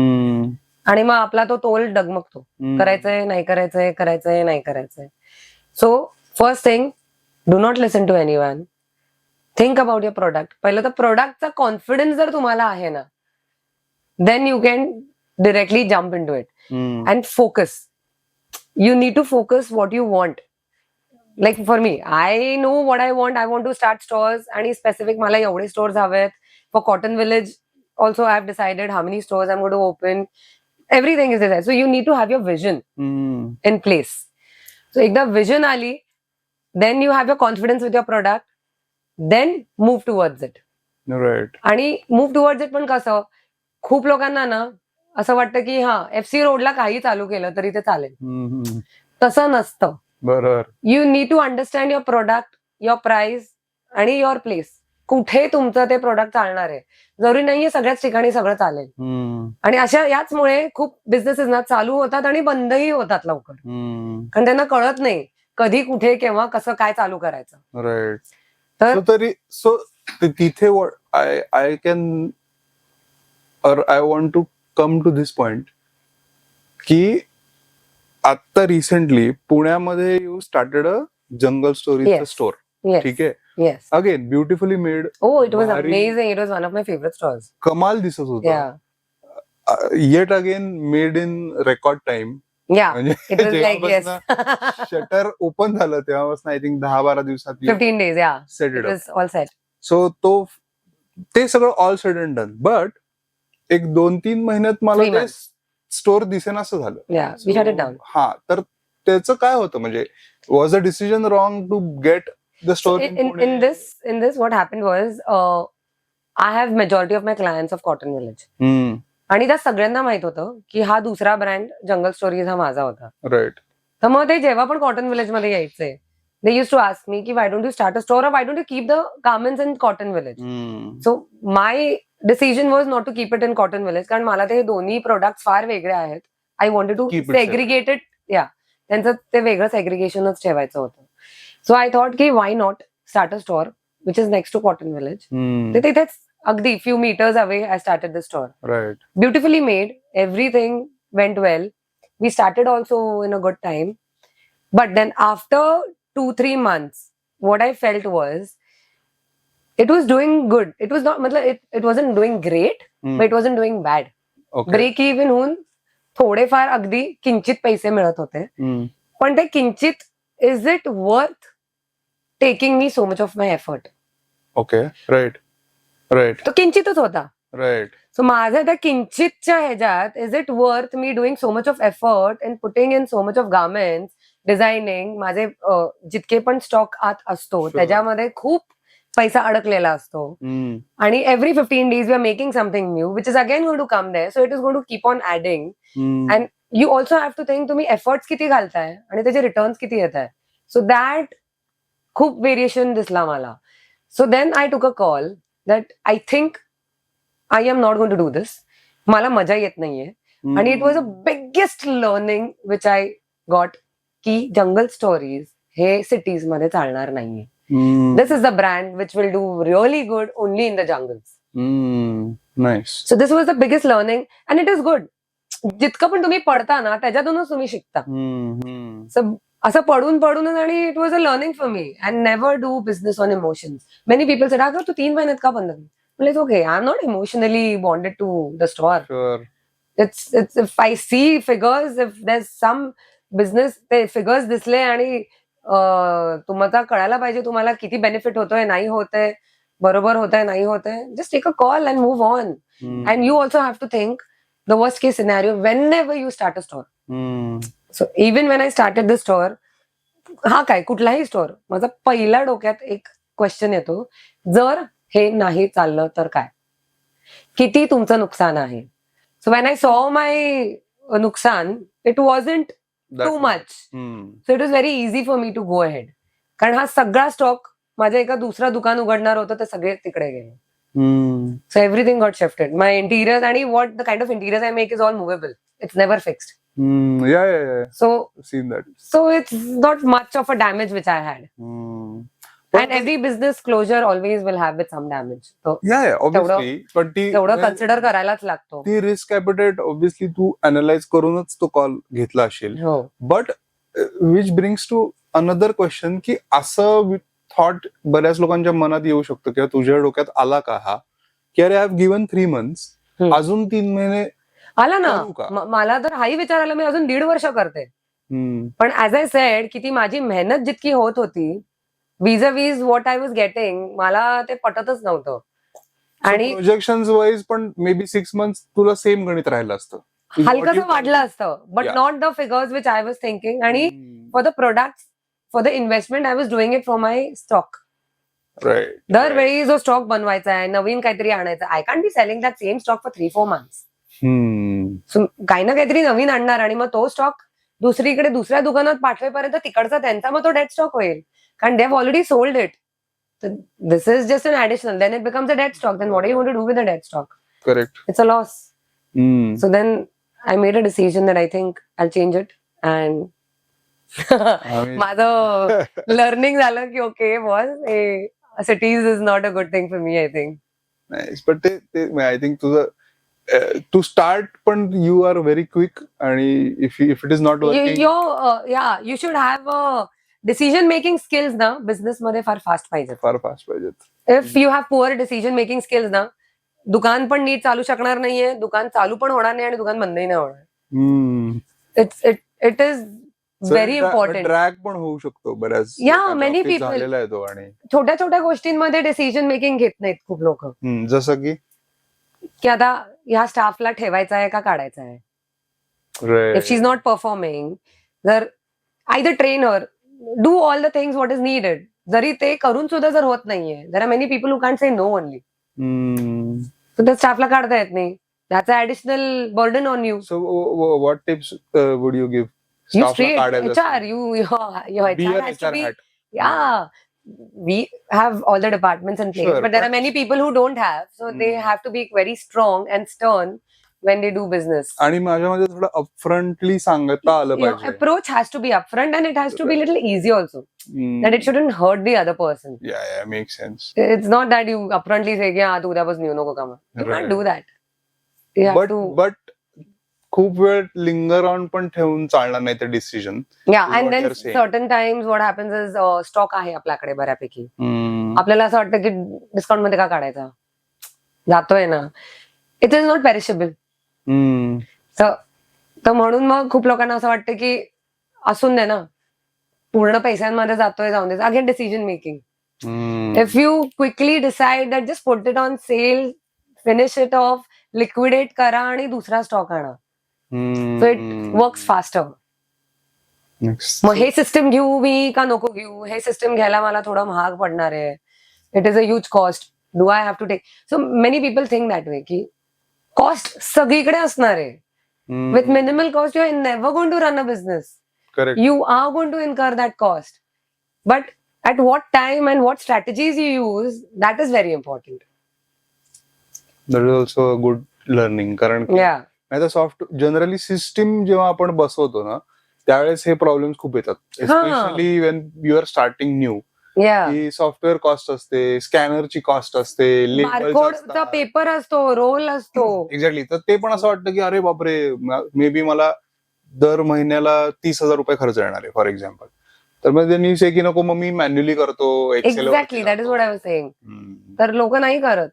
आणि मग आपला तो तोल डगमगतो. करायचंय नाही करायचंय, करायचंय नाही करायचंय. So first thing, do not listen to anyone. Think about your product. पहिलं तर प्रोडक्टचा कॉन्फिडन्स जर तुम्हाला आहे ना, then you can directly jump into it and focus. You need to focus what you want. Like for me, I know what I want. I want to start stores आणि specific मला एवढे stores हवेत. For Cotton Village also I have decided how many stores I'm going to open. Everything is decided. So you need to have your vision in place. So एकदा vision आली, then you have your confidence with your product, then move towards it. Right. आणि move towards it पण कसं, खूप लोकांना ना असं वाटतं की हा FC रोडला काही चालू केलं तरी ते चालेल. तसं नसतं. बरोबर. You need to understand your product, your price आणि your place. कुठे तुमचं ते प्रोडक्ट चालणार आहे. जरुरी नाहीये सगळ्याच ठिकाणी सगळं चालेल. आणि अशा याचमुळे खूप बिझनेसेस ना चालू होतात आणि बंदही होतात लवकर. कारण त्यांना कळत नाही कधी कुठे केव्हा कसं काय चालू करायचं. राईट. तर सो तिथे I can I want to come to this point की आता रिसेंटली पुण्यामध्ये यू स्टार्टेड अ जंगल स्टोरीचं Yes. स्टोर. येस ठीक आहे. Yes. Again beautifully made, Oh, it was भारी. amazing. It was one of my favorite stores. कमाल दिसत होतं. Yeah. Yet again made in record time. Yeah. म्हणजे It was like, yes. Shutter open झालं तेव्हापासून I think 10-12 दिवसात 15 days, yeah. Set It it up. was all set. सो ते सगळं all said and done. But एक 2-3 महिन्यात मला 3 ते months. स्टोर दिसेनासं झालं. Yeah, we shut it down. हा, तर त्याचं काय होतं म्हणजे was a decision wrong to get the So store in this, what happened was, I have majority of my clients of Cotton Village. आणि त्या सगळ्यांना माहित होतं की हा दुसरा ब्रँड जंगल स्टोरीज हा माझा होता. राईट. तर मग ते जेव्हा पण कॉटन विलेज मध्ये यायचे, they use to ask me की why don't you start a store, why don't you keep the garments in Cotton Village. So my decision was not to keep it in Cotton Village, कारण मला ते दोन्ही product फार वेगळे आहेत. I wanted to Keep it segregate it. या त्यांचं ते वेगळं सेग्रिगेशनच ठेवायचं होतं. सो आय थॉट की why not start a store which is next to Cotton Village. ते तिथेच अगदी few metres away I started the store. Right. Beautifully made, everything went well. We started also in a good time. But then after 2-3 months, what I felt was it was doing good. It was not, it wasn't doing great, but it wasn't doing bad. Okay. Break even होऊन थोडेफार अगदी किंचित पैसे मिळत होते. पण ते किंचित, is it worth taking me so much of my effort? Okay. Right. Right. तो किंचितच होता. राईट. सो माझ्या त्या किंचितच्या ह्याच्यात is it worth me doing so much of effort and putting in so much of garments, designing, माझे जितके पण स्टॉक आत असतो त्याच्यामध्ये खूप पैसा अडकलेला असतो. आणि every 15 days we are making something new which is again going to come there. So it is going to keep on adding. And you also have to think तुम्ही एफर्ट्स किती घालताय आणि त्याचे रिटर्न्स किती येत आहे. सो दॅट खूप variation दिसला मला. So then I took a call that I think I am not going to do this. मला मजा येत नाहीये. आणि it was a biggest learning which I got की जंगल स्टोरीज हे सिटीज मध्ये चालणार नाहीये. This is the brand which will do really good only in the jungles. Nice. So this was the biggest learning and it is good. जितकं पण तुम्ही पडता ना त्याच्यातूनच तुम्ही शिकता. असं पडूनच. आणि it was a learning for me. And never do business on emotions. Many people said अगं तू 3 महिन्यात का बंद केली? It's okay. I'm not emotionally bonded to the store. Sure. It's if I see figures, if there's some business, ते figures दिसले आणि तुम्हाला कळायला पाहिजे तुम्हाला किती बेनिफिट होतोय, नाही होतंय, बरोबर होतंय, नाही होतंय. Just take a call and move on. And you also have to think the worst case scenario whenever you start a store. So even when I started the store, हा काय कुठलाही स्टोर, माझा पहिला डोक्यात एक क्वेश्चन येतो, जर हे नाही चाललं तर काय? किती तुमचं नुकसान आहे? So when I saw my नुकसान, it wasn't too much. So it was very easy for me to go ahead. कारण हा सगळा स्टॉक माझ्या एका दुसरा दुकान उघडणार होतं ते सगळे तिकडे गेले. So everything got shifted. My interior आणि what the kind of interior I make is all movable. It's never fixed. Yeah. Seen that. So it's not much of a damage which I had. And every business closure always will have with some damage. So Yeah, obviously. But तेवढं consider करायलाच लागतो. ती risk appetite obviously तू analyse करूनच तो call घेतला असेल. हो. But which brings to another question की असं थॉट बऱ्याच लोकांच्या मनात येऊ शकतो किंवा तुझ्या डोक्यात आला का हा की अरे आय हॅव गिव्हन 3 months, अजून 3 महिने आला ना. मला तर हाही विचार आला, मी अजून 1.5 वर्ष करते. पण ऍज आय सेड की ती माझी मेहनत जितकी होत होती with what I was getting, मला ते पटतच नव्हतं. आणि प्रोजेक्शन वाईज पण मे बी 6 months तुला सेम गणित राहिलं असतं, हलकसं वाढलं असतं, but not the figures which I was thinking. आणि for the product, for the investment I was doing it for my stock. दरवेळी जो स्टॉक बनवायचा आहे, नवीन काहीतरी आणायचं, I can't be selling that same stock for 3-4 months. सो काही ना काहीतरी नवीन आणणार आणि मग तो स्टॉक दुसरीकडे दुसऱ्या दुकानात पाठवेपर्यंत तिकडचा त्यांचा मग तो डेड स्टॉक होईल, कारण they have already sold it. this is just an additional. Then it becomes a dead stock. Then what are you going to do with the dead stock? Correct. It's a loss. So then I made a decision that I think I'll change it. And माझं learning झालं की okay boss cities is not a good thing for me, I think. Nice. But I think तुझं to start पण you are very quick आणि if it is not working You should have decision making skills ना business मध्ये फार fast पाहिजे. फार fast पाहिजेत. If you have poor decision making skills ना दुकान पण नीट चालू शकणार नाहीये, दुकान चालू पण होणार नाही आणि दुकान बंदही नाही होणार. It is very important. Drag पण होऊ शकतो बऱ्याच. Many people झालेला आहे तो. आणि छोट्या छोट्या गोष्टींमध्ये डिसिजन मेकिंग घेत नाहीत खूप लोक. जसं की आता ह्या स्टाफला ठेवायचा आहे का काढायचा आहे. If she's not performing, जर either train her, do all the things what is needed. जरी ते करून सुद्धा जर होत नाहीये, there are many people who can't say no only. So त्या स्टाफला काढता येत नाही. That's an additional burden on you. So what tips would you give? You straight HR, your HR has to be. Yeah, we have all the departments in place, Sure, but there are many people who don't have, so they have to be very strong and stern when they do business. आणि माझ्या मध्ये थोडं upfrontly सांगता आलं Your पाहिजे. approach has to be upfront and it has to be little easy also. That it shouldn't hurt the other person. Yeah, makes sense. It's not that you upfrontly say, "Yeah, तू उद्यापासून येऊ नको कामा." You Right. can't do that. You have to. But खूप वेळ linger on पण ठेवून चालणार नाही ते decision. Yeah, and what then you're saying. certain times what happens is stock आहे आपल्याकडे बऱ्यापैकी. आपल्याला असं वाटतं की डिस्काउंट मध्ये का काढायचा, जातोय ना. It is not perishable. तर म्हणून मग खूप लोकांना असं वाटतं की असून दे ना, पूर्ण पैशांमध्ये जातोय, जाऊन दे. Again decision making. If you quickly decide that just put it on sale, finish it off, liquidate करा आणि दुसरा स्टॉक आणा. So it works faster. मग हे सिस्टम घेऊ मी का नको घेऊ, हे सिस्टम घ्यायला मला थोडं महाग पडणार आहे, it is a huge cost, do I have to take. So many people think that way की कॉस्ट सगळीकडे असणार आहे. With minimal cost you are never going to run a business. You are going to incur that cost, but at what time and what strategies you use, that is very important. That is also a good learning. कारण आता soft generally system जेव्हा आपण बसवतो ना त्यावेळेस हे problems खूप येतात. Especially when you are starting new. की सॉफ्टवेअर कॉस्ट असते, स्कॅनरची कॉस्ट असते, बारकोडचा पेपर असतो, रोल असतो. एक्झॅक्टली. तर ते पण असं वाटतं की अरे बापरे, मे बी मला दर महिन्याला 30,000 रुपये खर्च येणार आहे फॉर एक्झाम्पल. तर मग त्यांनी से की नको मग मी मॅन्युअली करतो. Exactly, that is what I was saying. तर लोक नाही करत.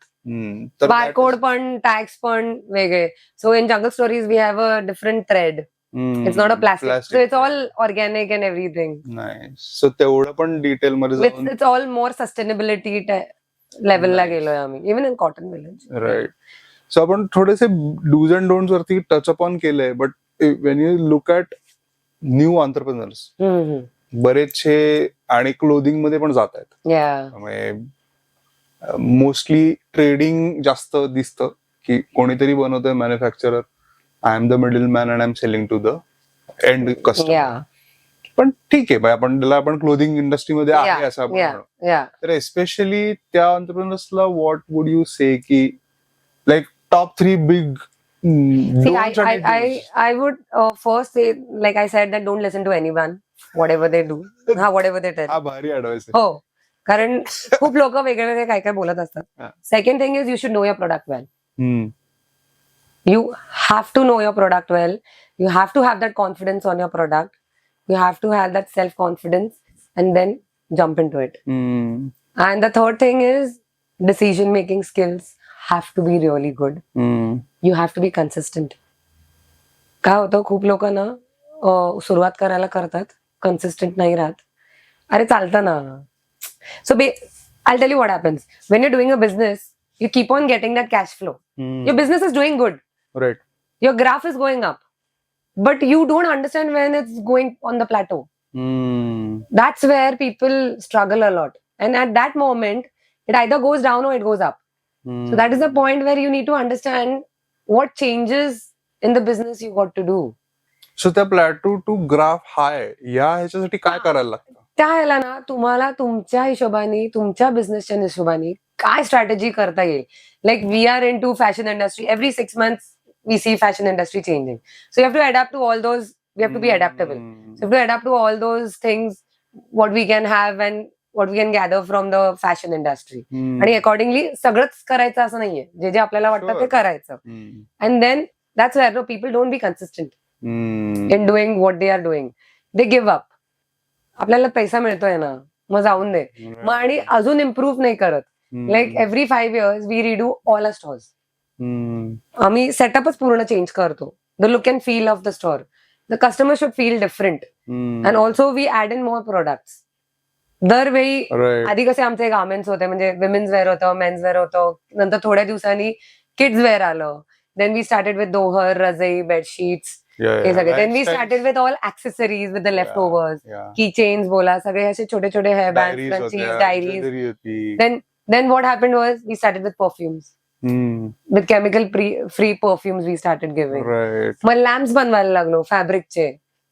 बारकोड पण टॅक्स पण वेगळे. So in Jungle Stories we have a different thread. It's not a plastic. So it's all organic and everything. So तेवढं पण डिटेल मध्ये इट्स ऑल मोर सस्टेनेबिलिटी लेवलला गेलोय आम्ही, even in Cotton Village. Right. So आपण थोडेसे dos and don'ts वरती touch upon केलंय. But when you look at new entrepreneurs, बरेचसे आणि क्लोदिंग मध्ये पण जात आहेत. मोस्टली ट्रेडिंग जास्त दिसतं की कोणीतरी बनवतोय manufacturer, I am the middle man and I am selling to the end customer. पण ठीक आहे, आपण क्लोदिंग इंडस्ट्रीमध्ये आहे असं आपण. तर एस्पेशली त्या ऑन्टरप्रिनर्सला व्हॉट वुड यू से की like top 3 big. See, I would first say, like I said, that don't listen to anyone, whatever they do, whatever they tell. हा भारी ऍडवाइस आहे. हो, कारण खूप लोक वेगळे काय काय बोलत असतात. Second thing is you should know your product well. You have to know your product well. You have to have that confidence on your product. You have to have that self-confidence and then jump into it. And the third thing is decision-making skills have to be really good. You have to be consistent. काय होतं, खूप लोक ना सुरुवात करायला करतात, consistent नाही राहत. अरे चालतं ना. सो I'll tell you what happens. When you're doing a business, you keep on getting that cash flow. Your business is doing good. Right. Your graph is going up. But you don't understand when it's going on the plateau. That's where people struggle a lot. And at that moment, it either goes down or it goes up. So that is the point where you need to understand what changes in the business you got to do. So त्या plateau to graph हाय या ह्याच्यासाठी काय करायला लागतं? त्या ह्याला ना तुम्हाला तुमच्या हिशोबाने तुमच्या बिझनेसच्या हिशोबाने काय स्ट्रॅटेजी करता येईल. Like we are in to fashion industry, every 6 months we see fashion industry changing, so you have to adapt to all those. We have to be adaptable, so you have to adapt to all those things, what we can have and what we can gather from the fashion industry. आणि accordingly सगळंच करायचं असं नाहीये, जे जे आपल्याला वाटतं ते करायचं. And then that's where people don't be consistent in doing what they are doing. They give up. आपल्याला पैसा मिळतोय ना, मग जाऊन दे. मग आणि अजून इम्प्रूव्ह नाही करत. Like every 5 years we redo all a stores. आम्ही सेटअपच पूर्ण चेंज करतो. The look and feel of the store, the customer should feel different. And also we add in more products. दरवेळी आधी कसे आमचे गार्मेंट्स होते, म्हणजे विमेन्स वेअर होतं, मेन्स वेअर होतं, नंतर थोड्या दिवसांनी किड्स वेअर आलं. Then we started with dohar, razai, bedsheets, हे सगळे. Then we started with all accessories with the left overs, की चेन्स बोला, सगळे असे छोटे छोटे hair band, crunches, diaries. Then what happened was we started with perfumes. With chemical free perfumes we started giving. Mug lamps बनवायला लागलो फॅब्रिकचे.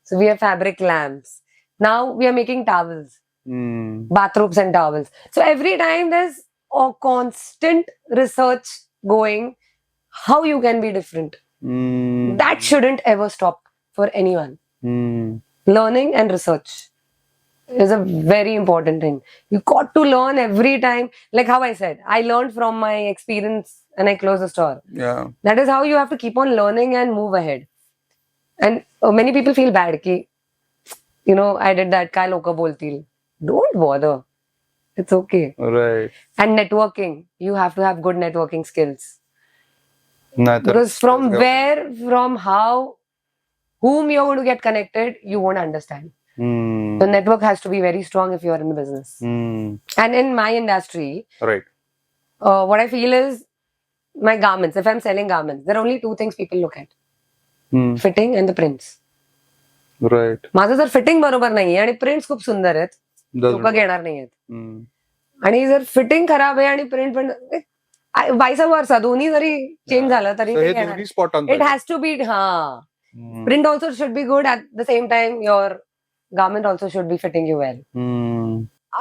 So we have fabric lamps. Now we are making towels, bathrobes and towels. So every time there's a constant research going, how you can be different. That shouldn't ever stop for anyone. Learning and research is a very important thing. You got to learn every time. Like how I said, I learned from my experience and I closed the store. Yeah. That is how you have to keep on learning and move ahead. And many people feel bad ki, I did that, काय लोक बोलतील. Don't bother. It's okay. Right. And networking, you have to have good networking skills. Because from how, whom you're going to get connected, you won't understand. The network has to be very strong if you are in the business. And in my industry, right, what I feel is my garments. If I'm selling garments, there are only 2 things people look at: fitting and the prints. Right. माझं जर fitting बरोबर नाहीये आणि prints खूप सुंदर आहेत, लोक घेणार नाहीयेत. आणि जर फिटिंग खराब आहे आणि प्रिंट पण वाईस वर्सा, दोन्ही जरी चेंज झालं तरी it has to be. Print also should be good. At the same time your garment also should be fitting you well.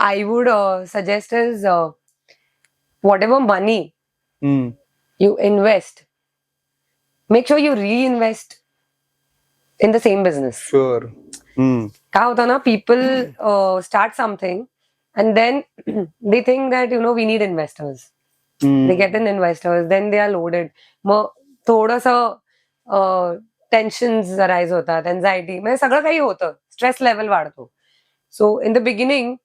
I would suggest is whatever money you invest, make sure you reinvest in the same business. Sure. क्या होता ना, people start something and then they think that we need investors. They get in investors, then they are loaded. मग थोडंसं tensions arise होतात, anxiety, म्हणजे सगळं काही होतं, stress level वाढतो. So in the beginning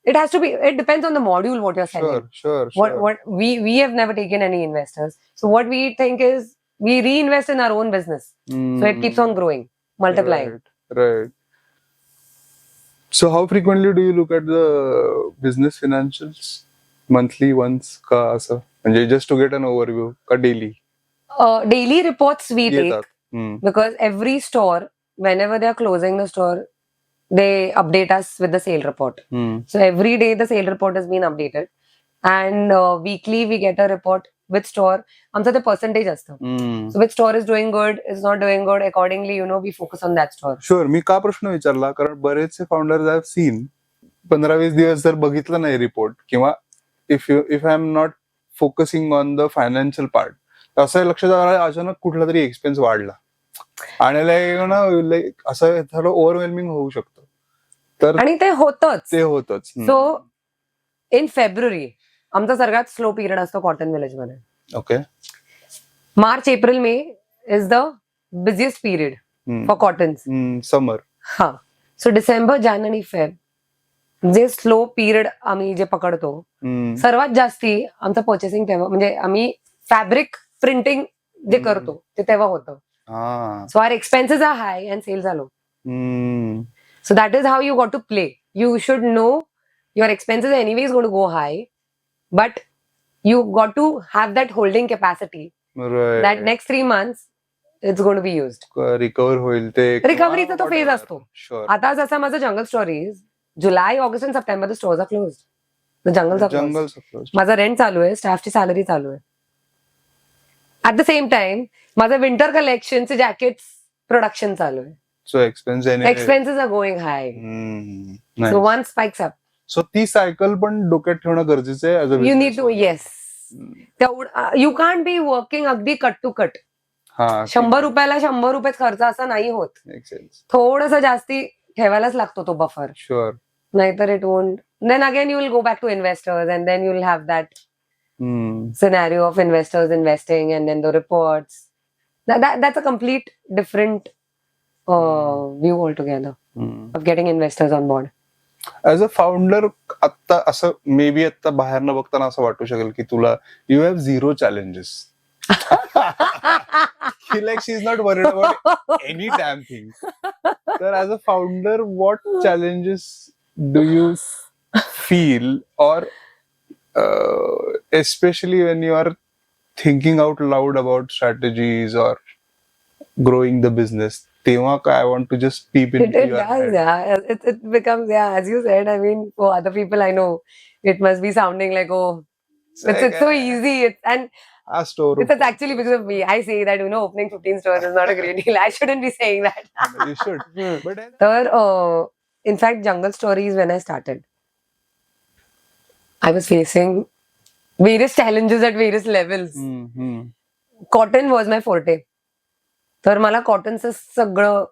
it has to be, it depends on the module what you're selling. Sure. What we have never taken any investors, so what we think is we reinvest in our own business, so it keeps on growing, multiplying. Right. So how frequently do you look at the business financials? Monthly once का असं, म्हणजे just to get an overview का daily? Daily reports we take. Because every store, whenever they are closing the store, they update us with the sale report. So every day the sale report has been updated, and weekly we get a report with store. आमचं ते percentage असतं. So which store is doing good, is not doing good, accordingly we focus on that store. Sure. मी का प्रश्न विचारला, कारण बरेचसे founders I have scene 15-20 दिवस जर बघितलं नाही रिपोर्ट, किंवा if I am not focusing on the financial part, असं लक्षात आलं अचानक कुठला तरी एक्सपेन्स वाढला आणि लाईक असं थोडं ओव्हरवेल्मिंग होऊ शकतं. तर आणि ते होतच. सो इन फेब्रुवारी आमचा सगळ्यात स्लो पिरियड असतो कॉटन विलेज मध्ये. Okay. March, April, May is the busiest period for Cotton. Summer. So December, जानेवारी, फेब जे स्लो पिरियड आम्ही जे पकडतो, सर्वात जास्ती आमचं पर्चेसिंग तेव्हा, म्हणजे आम्ही फॅब्रिक प्रिंटिंग जे करतो ते तेव्हा होतं. So our expenses are high and sales are low. So that is how you got to play. You should know your expenses anyway is going to go high, but you got to have that holding capacity. Right. That next 3 months it's going to be used. Recover होईल ते. रिकव्हरीचा तो phase असतो. आता जसं माझं Jungle Stories, July, August आणि September the stores are closed. The jungles are closed. माझा रेंट चालू आहे, स्टाफची सॅलरी चालू आहे. ऍट द सेम टाइम माझं विंटर कलेक्शनचे जॅकेट्स प्रोडक्शन चालू आहे. So expenses are going high. So one spikes up so ती सायकल पण डोक्यात ठेवणं गरजेचं आहे as a you need to yes तेवढं यू कॅन्ट बी वर्किंग अगदी कट टू कट. हा 100 रुपयाला 100 रुपयेच खर्च असं नाही होत. Make sense. थोडस जास्ती ठेवायलाच लागतो तो बफर. शुअर. नाहीतर it won't. Then again you will go back to investors and then you will have that scenario of investors investing and then the reports. That's a complete different view altogether of getting investors on board. As a founder आता असं may be आता बाहेरनं बघताना असं वाटू शकेल की तुला you have zero challenges. Like she is not worried about any damn thing. तर as a founder what challenges do you feel और especially when you are thinking out loud about strategies or growing the business, तेव्हा काय I want to just peep into It your does, head. yeah. It becomes, yeah, as you said. I mean, for other people, I know it must be sounding like, oh, it's so easy. A store. It's actually because of me. I say that, opening 15 stores is not a great deal. I shouldn't be saying that. You should. But Sir, in fact, Jungle Stories, when I started, I was facing various challenges at various levels. Cotton was my forte. तर मला कॉटनचं सगळं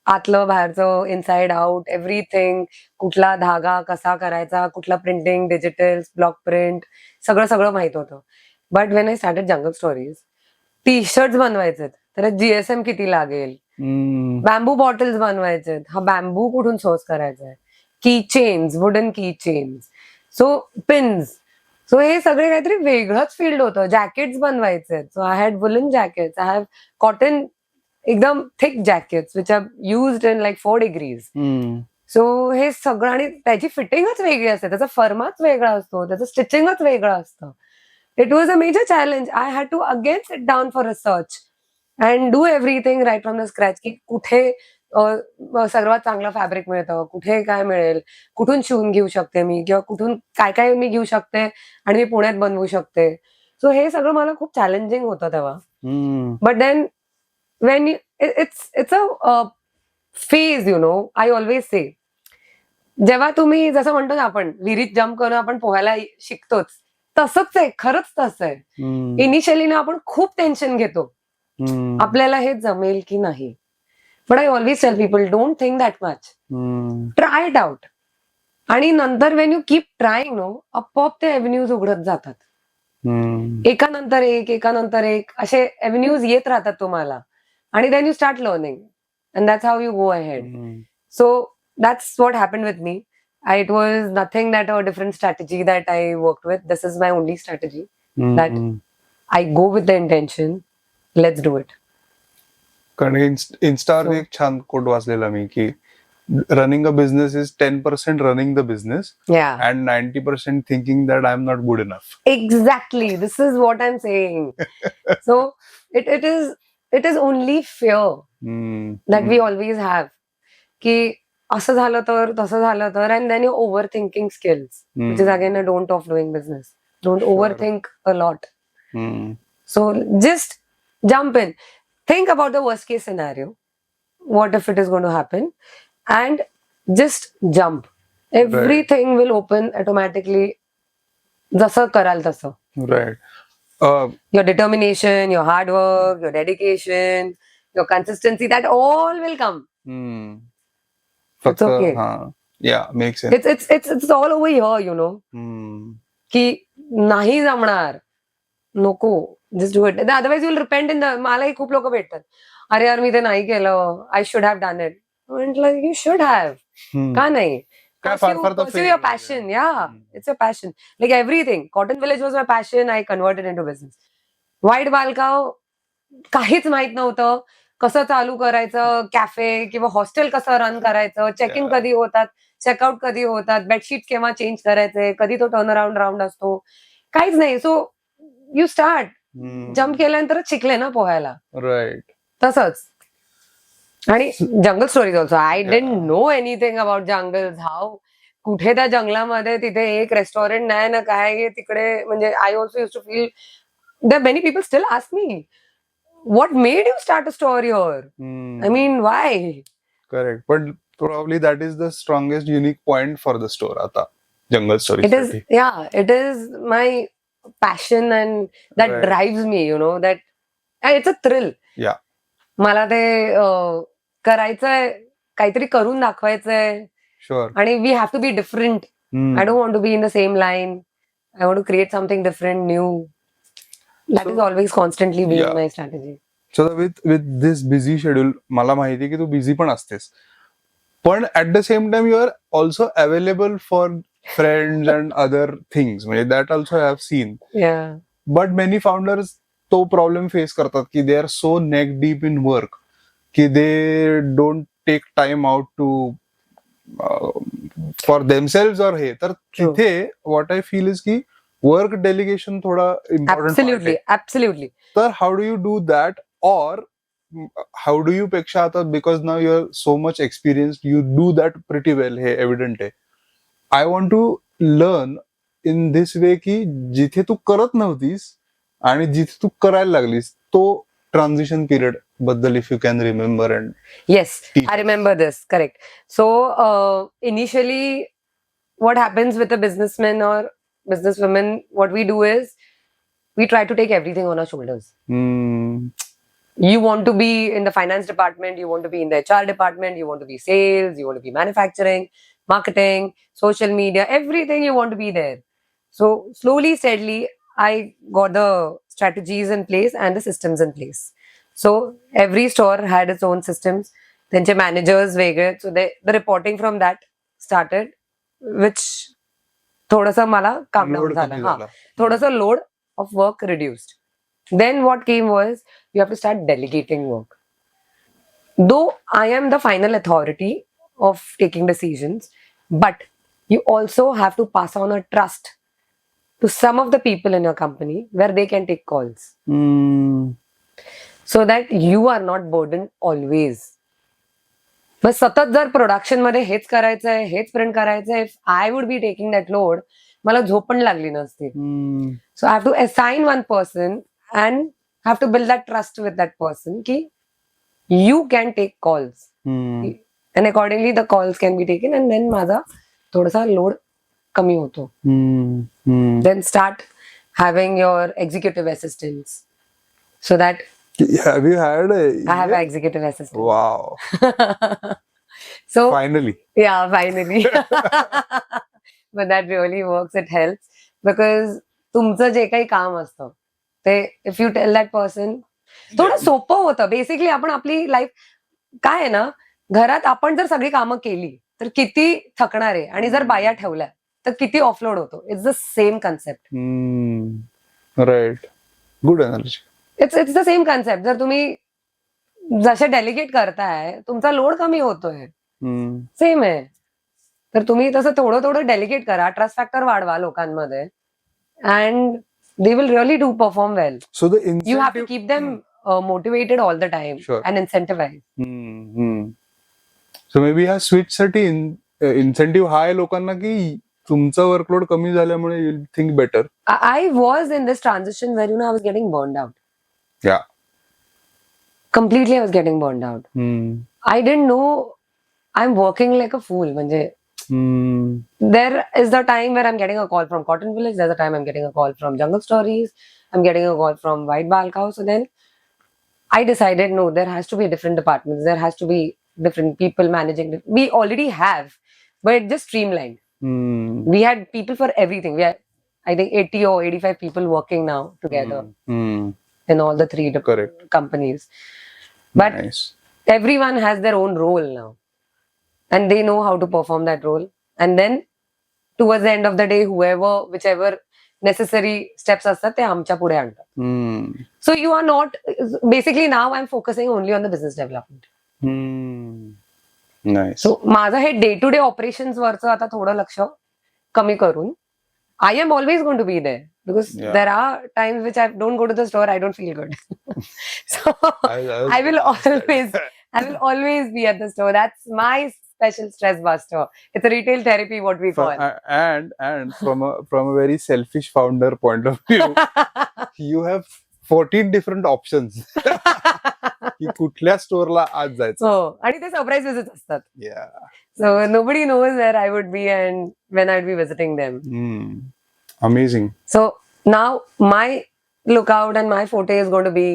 आतलं बाहेरचं inside out everything, कुठला धागा कसा करायचा, कुठला प्रिंटिंग, डिजिटल, ब्लॉक प्रिंट, सगळं सगळं माहित होतं. But when I started Jungle stories, T shirts बनवायचे तर जीएसएम किती लागेल, बॅम्बू बॉटल्स बनवायचे, हा बॅम्बू कुठून सोर्स करायचा आहे, key chains, wooden key chains, so pins, so हे सगळे काहीतरी वेगळंच फील्ड होतं. जॅकेट्स बनवायचे, so I had woollen jackets, I have cotton एकदम thick jackets which are used in like 4 degrees. So हे सगळं, आणि त्याची फिटिंगच वेगळी असते, त्याचा फर्माच वेगळा असतो, त्याचं स्टिचिंगच वेगळं असतं. It was a major challenge. I had to again sit down for a search and do everything right from the scratch, की कुठे सर्वात चांगलं फॅब्रिक मिळतं, कुठे काय मिळेल, कुठून शिवून घेऊ शकते मी, किंवा कुठून काय काय मी घेऊ शकते आणि मी पुण्यात बनवू शकते. सो हे सगळं मला खूप चॅलेंजिंग होतं तेव्हा. But then when it's a phase, I always say, जेव्हा तुम्ही जसं म्हणतो ना आपण विहिरीत जम्प करून आपण पोहायला शिकतोच, तसंच आहे, खरंच तसं आहे. इनिशियली ना आपण खूप टेन्शन घेतो, आपल्याला हे जमेल की नाही. But I always tell people, don't think that much, try it out. आणि नंतर वेन यू कीप ट्राईंग, आपोआप ते एव्हेन्यूज उघडत जातात. एकानंतर एक असे एव्हेन्यूज येत राहतात तुम्हाला, आणि then you start learning and that's how you go ahead. So that's what happened with me. It was nothing that a different strategy that I worked with. This is my only strategy, that I go with the intention, let's do it. कारण इन्स्टावर एक छान coat वाचलेला मी की running a business is 10% running the business, and 90% thinking that I'm not good enough. Exactly, this is what I'm saying. So it is only fear that we always have, ki असं झालं तर, तसं झालं तर, and then your overthinking skills, which is again a don't of doing business. Don't overthink a lot. So just jump in, think about the worst case scenario, what if it is going to happen, and just jump. Everything will open automatically, जसं कराल तसं. Right. Your determination, your hard work, your dedication, your consistency, that all will come. It's okay. Yeah, makes sense. It's all over here, की नाही जमणार, नको, just do it. Otherwise you will repent in the. मलाही खूप लोक भेटतात, अरे यार मी ते नाही केलं, I should have done it. म्हटलं you should have. का नाही? Pursue your passion. Yeah, it's your passion. Like everything. Cotton Village was my passion. I converted into business. White बालकाव काहीच माहित नव्हतं, कसं चालू करायचं, कॅफे किंवा हॉस्टेल कसं रन करायचं, चेक इन कधी होतात, चेकआउट कधी होतात, बेडशीट केव्हा चेंज करायचे, कधी तो टर्न अराउंड राऊंड असतो, काहीच नाही. सो यू स्टार्ट, जम्प केल्यानंतरच शिकले ना पोहायला. राईट. तसंच. आणि Jungle Stories also, I didn't know anything about jungles, how, कुठे त्या जंगलामध्ये तिथे एक रेस्टॉरंट नाही ना काय तिकडे. म्हणजे I also use to feel that many people still ask me, what made you start a store here? I mean, why? Correct. पण probably that is the strongest unique point for the store आता jungle stories It is, साठी. yeah, it is my passion and that Right. drives me, that it's a thrill. Yeah. मला ते करायचंय, काहीतरी करून दाखवायचंय Sure. आणि we have to be different. I don't want to be in the same line. I want to create something different, new. That So- is always constantly been Yeah. my strategy. So with this busy schedule, मला माहिती आहे की तू busy पण असतेस, पण at the same time you are also available for friends and other things, म्हणजे that also I have seen. Yeah. But many founders तो प्रॉब्लेम फेस करतात की they are so neck deep in work की they don't take time out to for themselves और हे. तर True. तिथे what I feel is की work delegation थोडा इम्पॉर्टंट. Absolutely, absolutely. तर how do you do that, और हाऊ डू यू पेक्षा आता because now you are so much experience, you do that pretty well, हे एव्हिडंट आहे. I want to learn in this way की जिथे तू करत नव्हतीस आणि जिथे तू करायला लागलीस तो ट्रान्झिशन पिरियड बद्दल if you can remember. And Yes, Teach I remember this. Correct. So initially, what happens with a businessman or businesswoman, what we do is we try to take everything on our shoulders. You want to be in the finance department, you want to be in the HR department, you want to be sales, you want to be manufacturing, marketing, social media, everything you want to be there. So slowly, steadily, I got the strategies in place and the systems in place. So every store had its own systems. त्यांचे managers वेगळे, so the reporting from that started, which थोडंसं मला काम down झालं. हा, थोडंसं load of work reduced. Then what came was you have to start delegating work. Though I am the final authority of taking decisions, but you also have to pass on a trust to some of the people in your company where they can take calls, so that you are not burdened always. बस सतत जर production मध्ये हेच करायचंय, हेच print करायचंय, if I would be taking that load, मला झोप पण लागली नसती. So I have to assign one person and have to build that trust with that person की you can take calls and accordingly the calls can be taken, and then माझा थोडासा load कमी होतो. Then start having your executive assistants, so that Have you had I have an executive assistant. Wow. So Finally. yeah, finally. But that really works. It helps because तुमचं जे काही काम असतं ते if you tell that person, थोडं सोपं होतं. Basically आपण आपली लाईफ काय आहे ना, घरात आपण जर सगळी कामं केली तर किती थकणार आहे, आणि जर बाया ठेवल्या तर किती ऑफलोड होतो. It's the same concept. Right. Good energy. It's the same concept. जर तुम्ही जसे डेलिगेट करताय तुमचा लोड कमी होतोय, सेम आहे. तर तुम्ही तसं थोडं थोडं डेलिगेट करा, ट्रस्ट फॅक्टर वाढवा लोकांमध्ये, and they will really do perform well. So the you have to keep them motivated all the time Sure. And incentivise. So maybe ह्या स्विच साठी इन्सेंटिव्ह हा आहे लोकांना की तुमचा वर्कलोड कमी झाल्यामुळे you think better. I was in this transition where I was getting burned out. Yeah. Completely I was getting burned out. I didn't know I'm working like a fool. म्हणजे there is the time where I'm getting a call from Cotton Village. There's a time I'm getting a call from Jungle Stories. I'm getting a call from White Bal Cow. So then I decided, no, there has to be different departments. There has to be different people managing. We already have, but it just streamlined. We had people for everything. We had, I think, 80 or 85 people working now together in all the three Correct. companies. But Nice. everyone has their own role now, and they know how to perform that role. And then towards the end of the day, whichever necessary steps असतात ते आमच्या पुढे आणतात. So you are not, basically now I'm focusing only on the business development. Nice. So माझं हे day to day operations वरचं आता थोडं लक्ष कमी करून, I am always going to be there because Yeah. there are times which I don't go to the store, I don't feel good. So I will always be at the store. That's my special stress buster. It's a retail therapy, what we call. And from a very selfish founder point of view, you have 14 different options की कुठल्या स्टोअरला आज जायचं. हो, आणि ते surprise visit असतात. Yeah. So nobody knows where I would be and when I'd be visiting them. Amazing. So now my lookout and my forte is going to be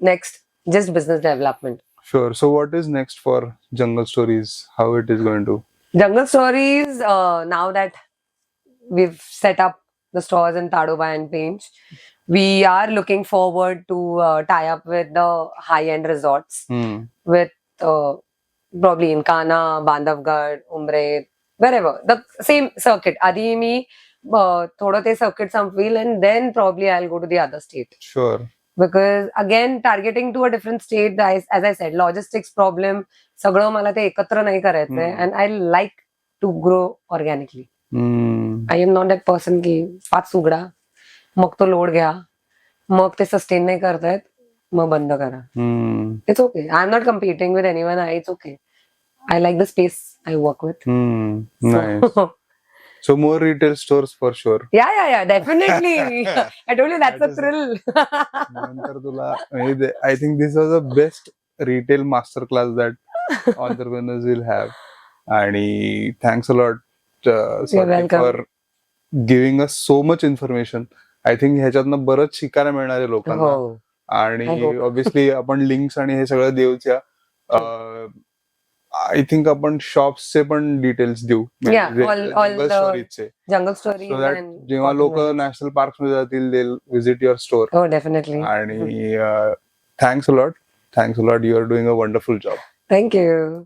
next just business development. Sure. So what is next for Jungle Stories? How it is going to? Jungle Stories, now that we've set up the stores in Tadoba and Pinch, we are looking forward to tie up with the high-end resorts with probably in Kana, Bandhavgarh, Umre, wherever. The same circuit. Adi me thoda te circuit संपविल and then probably I'll go to the other state. Sure. Because again, targeting to a different state, as I said, logistics problem, सगळं मला ते एकत्र नाही करायचंय and I like to grow organically. I am not that person की 5 उघडा, मग तो load घ्या, मग ते सस्टेन नाही करतायत, मग बंद करा. It's okay. I'm not competing with anyone. It's okay. I like the space I work with. Nice. So more retail stores for sure. Yeah, definitely. I told you that's That a is- thrill. नंतर तुला I think this was the best retail masterclass that entrepreneurs will have. आणि thanks a lot Swati, welcome. for giving us so much information. I think ह्याच्यातनं बरंच शिकायला मिळणार आहे लोकांना. हो. I आणि hope. ऑब्विसली आपण लिंक्स आणि हे सगळं देऊच्या. आय थिंक आपण शॉप्सचे पण डिटेल्स देऊ. Yeah, all the स्टोरीजचे. jungle stories so that and जेव्हा cotton लोक village. नॅशनल पार्क मध्ये जातील they visit your store. Oh, definitely. आणि thanks a lot. You are doing a wonderful job. Thank you.